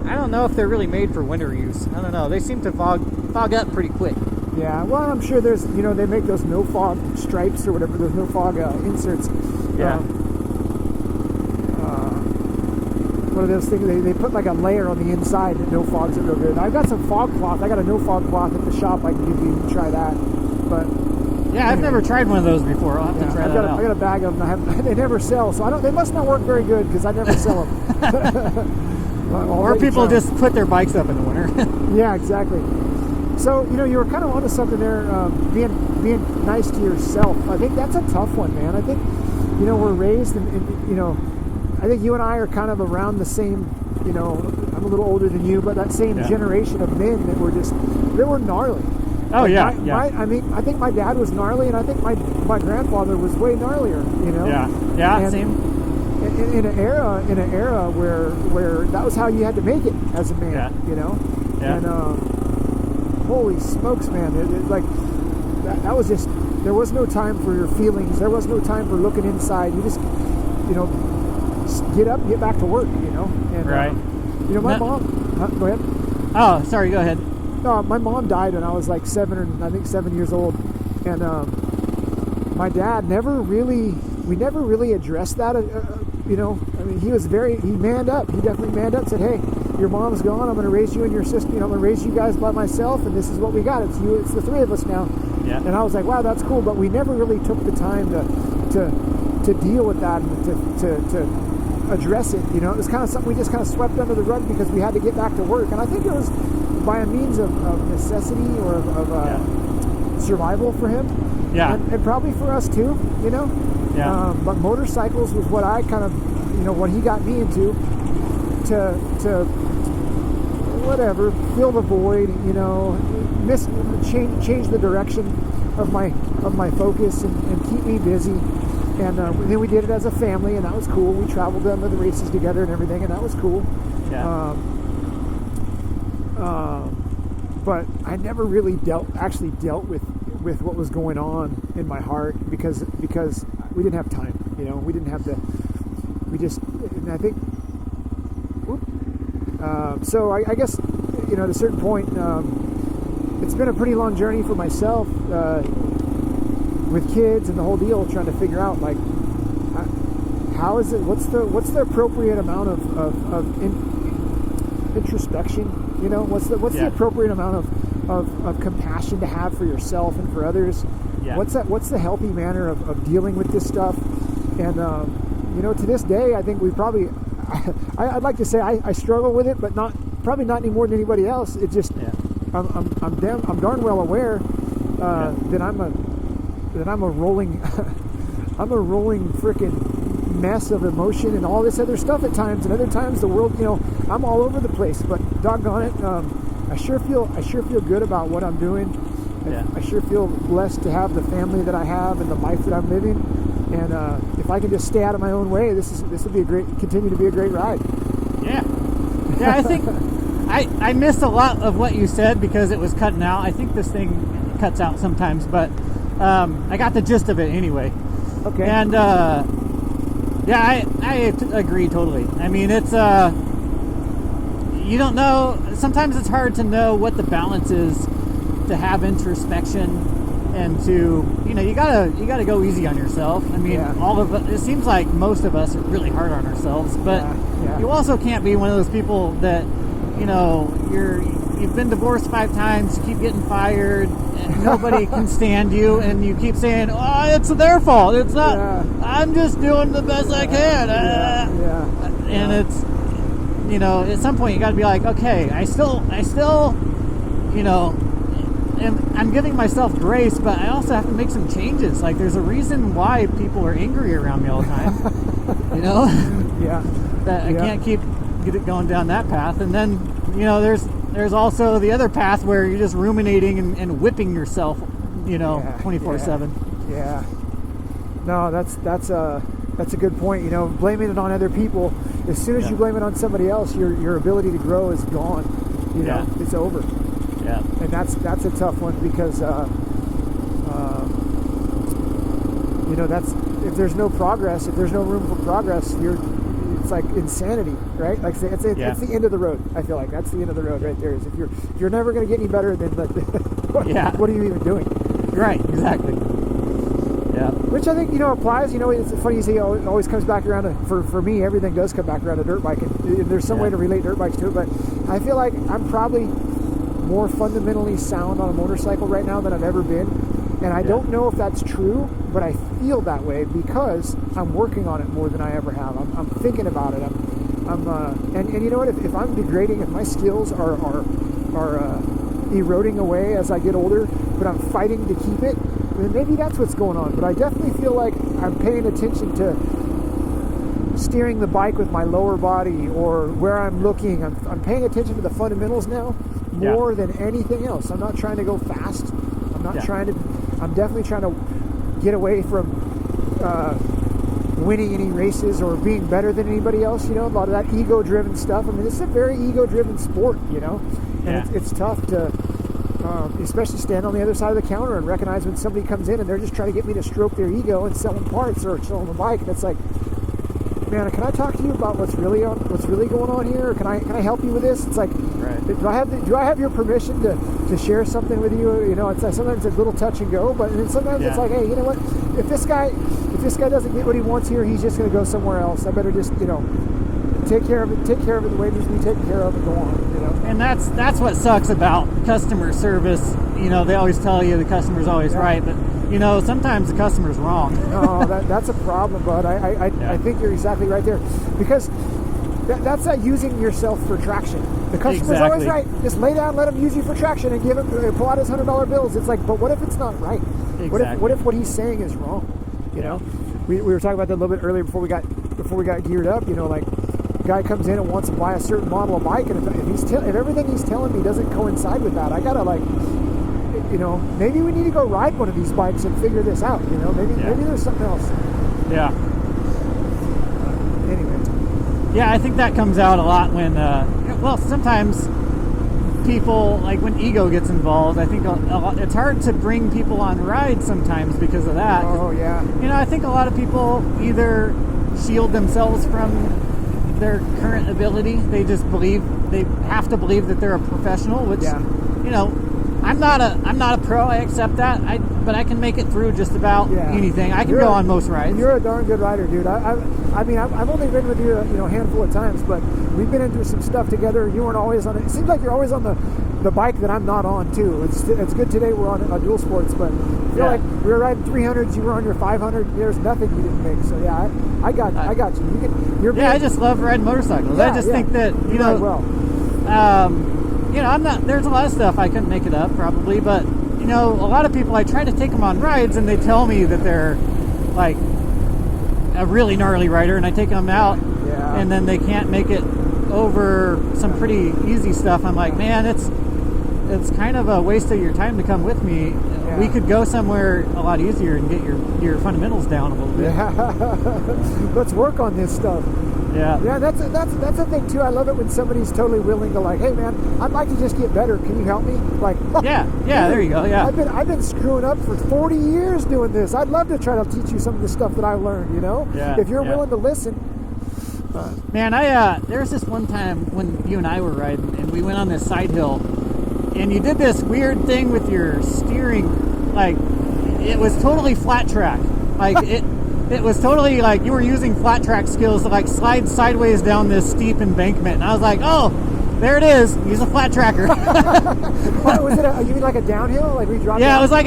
I don't know if they're really made for winter use. I don't know. They seem to fog up pretty quick. Yeah, well, I'm sure there's, they make those no fog stripes or whatever, those no fog inserts. Yeah. One of those things, they put like a layer on the inside that no fogs it real good. I've got some fog cloth. I got a no fog cloth at the shop. I can give you and try that. But yeah, I've never tried one of those before. I'll have to try that out. I got a bag of them. They never sell, so they must not work very good because I never sell them. Or people just put their bikes up in the winter. Yeah, exactly. So, you were kind of onto something there, being nice to yourself. I think that's a tough one, man. I think, we're raised and I think you and I are kind of around the same, I'm a little older than you, but that same generation of men that were gnarly. Oh, like yeah. I think my dad was gnarly, and I think my grandfather was way gnarlier, Yeah, and same. In an era where that was how you had to make it as a man, Yeah. And holy smokes, man! That was just, there was no time for your feelings. There was no time for looking inside. You just, get up, get back to work, And right. My mom. Go ahead. Oh, sorry. Go ahead. No, my mom died when I was like 7 years old, and my dad we never really addressed that. He manned up. He definitely manned up. Said, "Hey, your mom's gone. I'm going to raise you and your sister. I'm going to raise you guys by myself, and this is what we got. It's the three of us now." Yeah. And I was like, "Wow, that's cool." But we never really took the time to deal with that and to address it. It was kind of something we just kind of swept under the rug because we had to get back to work. And I think it was by a means of necessity or of survival for him. Yeah. And probably for us too, Yeah. But motorcycles was what I kind of, what he got me into to whatever, fill the void, change the direction of my focus and keep me busy. And then we did it as a family, and that was cool. We traveled down to the races together and everything, and that was cool. Yeah. But I never really dealt with what was going on in my heart because we didn't have time. We didn't have and I think. So I guess at a certain point, it's been a pretty long journey for myself with kids and the whole deal, trying to figure out like how is it? What's the appropriate amount of introspection? What's the appropriate amount of compassion to have for yourself and for others? Yeah. What's the healthy manner of dealing with this stuff? And to this day, I think we probably I'd like to say I struggle with it, but probably not any more than anybody else. It's just I'm darn well aware that I'm a rolling freaking mess of emotion and all this other stuff at times, and other times the world, I'm all over the place. But doggone it, I sure feel good about what I'm doing. Yeah. I sure feel blessed to have the family that I have and the life that I'm living. And if I can just stay out of my own way, this will continue to be a great ride. Yeah. Yeah, I think I missed a lot of what you said because it was cutting out. I think this thing cuts out sometimes, but I got the gist of it anyway. Okay. And I agree totally. I mean, it's you don't know. Sometimes it's hard to know what the balance is to have introspection and to you gotta go easy on yourself. I mean, all of it seems like most of us are really hard on ourselves, but you also can't be one of those people that you've been divorced 5 times, you keep getting fired, and nobody can stand you, and you keep saying, "Oh, it's their fault. It's not. I'm just doing the best I can." And it's at some point you got to be like, okay, I still and I'm giving myself grace, but I also have to make some changes. Like, there's a reason why people are angry around me all the time. That I can't keep going down that path. And then there's also the other path where you're just ruminating and whipping yourself 24/7. Yeah. No, that's a good point. Blaming it on other people. As soon as you blame it on somebody else, your ability to grow is gone. It's over. Yeah. And that's a tough one because that's, if there's no progress, if there's no room for progress, it's like insanity, right? Like it's the end of the road. I feel like that's the end of the road right there. Is if you're never going to get any better, then what are you even doing? Right. Exactly. Yeah. Which I think applies. It's funny you say it always comes back around for me. Everything does come back around to dirt bike, and there's some way to relate dirt bikes to it. But I feel like I'm probably more fundamentally sound on a motorcycle right now than I've ever been, and I don't know if that's true, but I feel that way because I'm working on it more than I ever have. I'm thinking about it. And you know what? If I'm degrading, if my skills are eroding away as I get older, but I'm fighting to keep it, then maybe that's what's going on. But I definitely feel like I'm paying attention to steering the bike with my lower body or where I'm looking. I'm paying attention to the fundamentals now more than anything else. I'm not trying to go fast. I'm not trying to. I'm definitely trying to get away from winning any races or being better than anybody else. You know, a lot of that ego-driven stuff. I mean, it's a very ego-driven sport. You know, and it's tough to. Especially stand on the other side of the counter and recognize when somebody comes in and they're just trying to get me to stroke their ego and sell them parts or sell them a bike, and it's like, man, can I talk to you about what's really going on here? Or can I help you with this? It's like, do I have your permission to share something with you? You know, it's like sometimes it's a little touch and go, but then sometimes it's like, hey, you know what? If this guy doesn't get what he wants here, he's just going to go somewhere else. I better just, you know, take care of it the way it needs to be taken care of and go on, you know. And that's what sucks about customer service. You know, they always tell you the customer's always right, but you know, sometimes the customer's wrong. No, that's a problem, bud. I think you're exactly right there, because that's not using yourself for traction. The customer's always right. Just lay down, let him use you for traction, and pull out his $100 bills. It's like, but what if it's not right? Exactly. What if what he's saying is wrong? You know, we were talking about that a little bit earlier before we got geared up. You know, like, guy comes in and wants to buy a certain model of bike, and if everything he's telling me doesn't coincide with that, I gotta, like, you know, maybe we need to go ride one of these bikes and figure this out. You know, maybe there's something else. Yeah. Anyway. Yeah, I think that comes out a lot when, well, sometimes people, like when ego gets involved, I think it's hard to bring people on rides sometimes because of that. Oh yeah. You know, I think a lot of people either shield themselves from their current ability. They just they have to believe that they're a professional, which, you know, I'm not a pro. I accept that. But I can make it through just about anything. I can go on most rides. You're a darn good rider, dude. I mean, I've only ridden with you, you know, a handful of times, but we've been into some stuff together. You weren't always on it. It seems like you're always on the bike that I'm not on too. It's good today we're on dual sports, but I feel like we were riding 300s. You were on your 500. There's nothing you didn't make. So yeah, I got you. I just love riding motorcycles. I just think that you know, you know, I'm not. There's a lot of stuff I couldn't make it up probably, but you know, a lot of people I try to take them on rides and they tell me that they're like a really gnarly rider, and I take them out and then they can't make it over some pretty easy stuff. I'm like, man, it's kind of a waste of your time to come with me. We could go somewhere a lot easier and get your fundamentals down a little bit. Yeah. Let's work on this stuff. Yeah, that's the thing too. I love it when somebody's totally willing to, like, hey man, I'd like to just get better. Can you help me? Like, there you go. Yeah, I've been screwing up for 40 years doing this. I'd love to try to teach you some of the stuff that I learned. You know, if you're willing to listen. Man, there was this one time when you and I were riding, and we went on this side hill, and you did this weird thing with your steering, like it was totally flat track, like it was totally like you were using flat track skills to like slide sideways down this steep embankment, and I was like, oh, there it is. Use a flat tracker. What was it? You mean like a downhill? Like we dropped? Yeah, down? It was like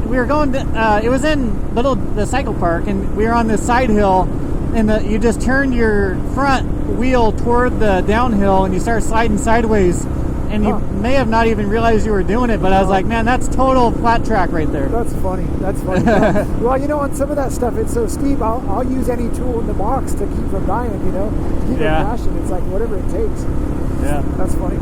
we were going. It was in the cycle park, and we were on this side hill. And you just turn your front wheel toward the downhill and you start sliding sideways, and you may have not even realized you were doing it, but I was like, man, that's total flat track right there. That's funny. Well, you know, on some of that stuff, it's so steep, I'll use any tool in the box to keep from dying, you know, to keep it crashing. It's like whatever it takes. Yeah. That's funny.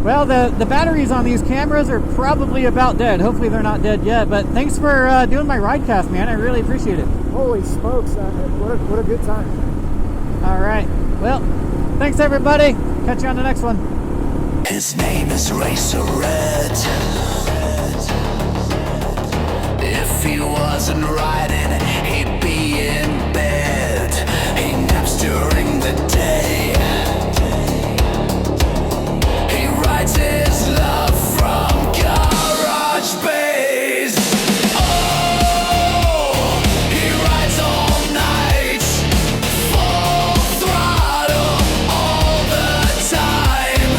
Well, the batteries on these cameras are probably about dead. Hopefully they're not dead yet, but thanks for doing my Ridecast, man. I really appreciate it. Holy smokes, what a good time. All right. Well, thanks everybody. Catch you on the next one. His name is RacerRed. If he wasn't riding, he'd be in bed. He naps during the day. He rides his love from garage bays. Oh, he rides all night, full throttle all the time.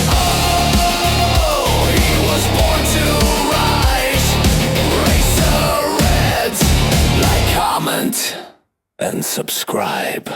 Oh, he was born to ride. RacerRed. Like, comment, and subscribe.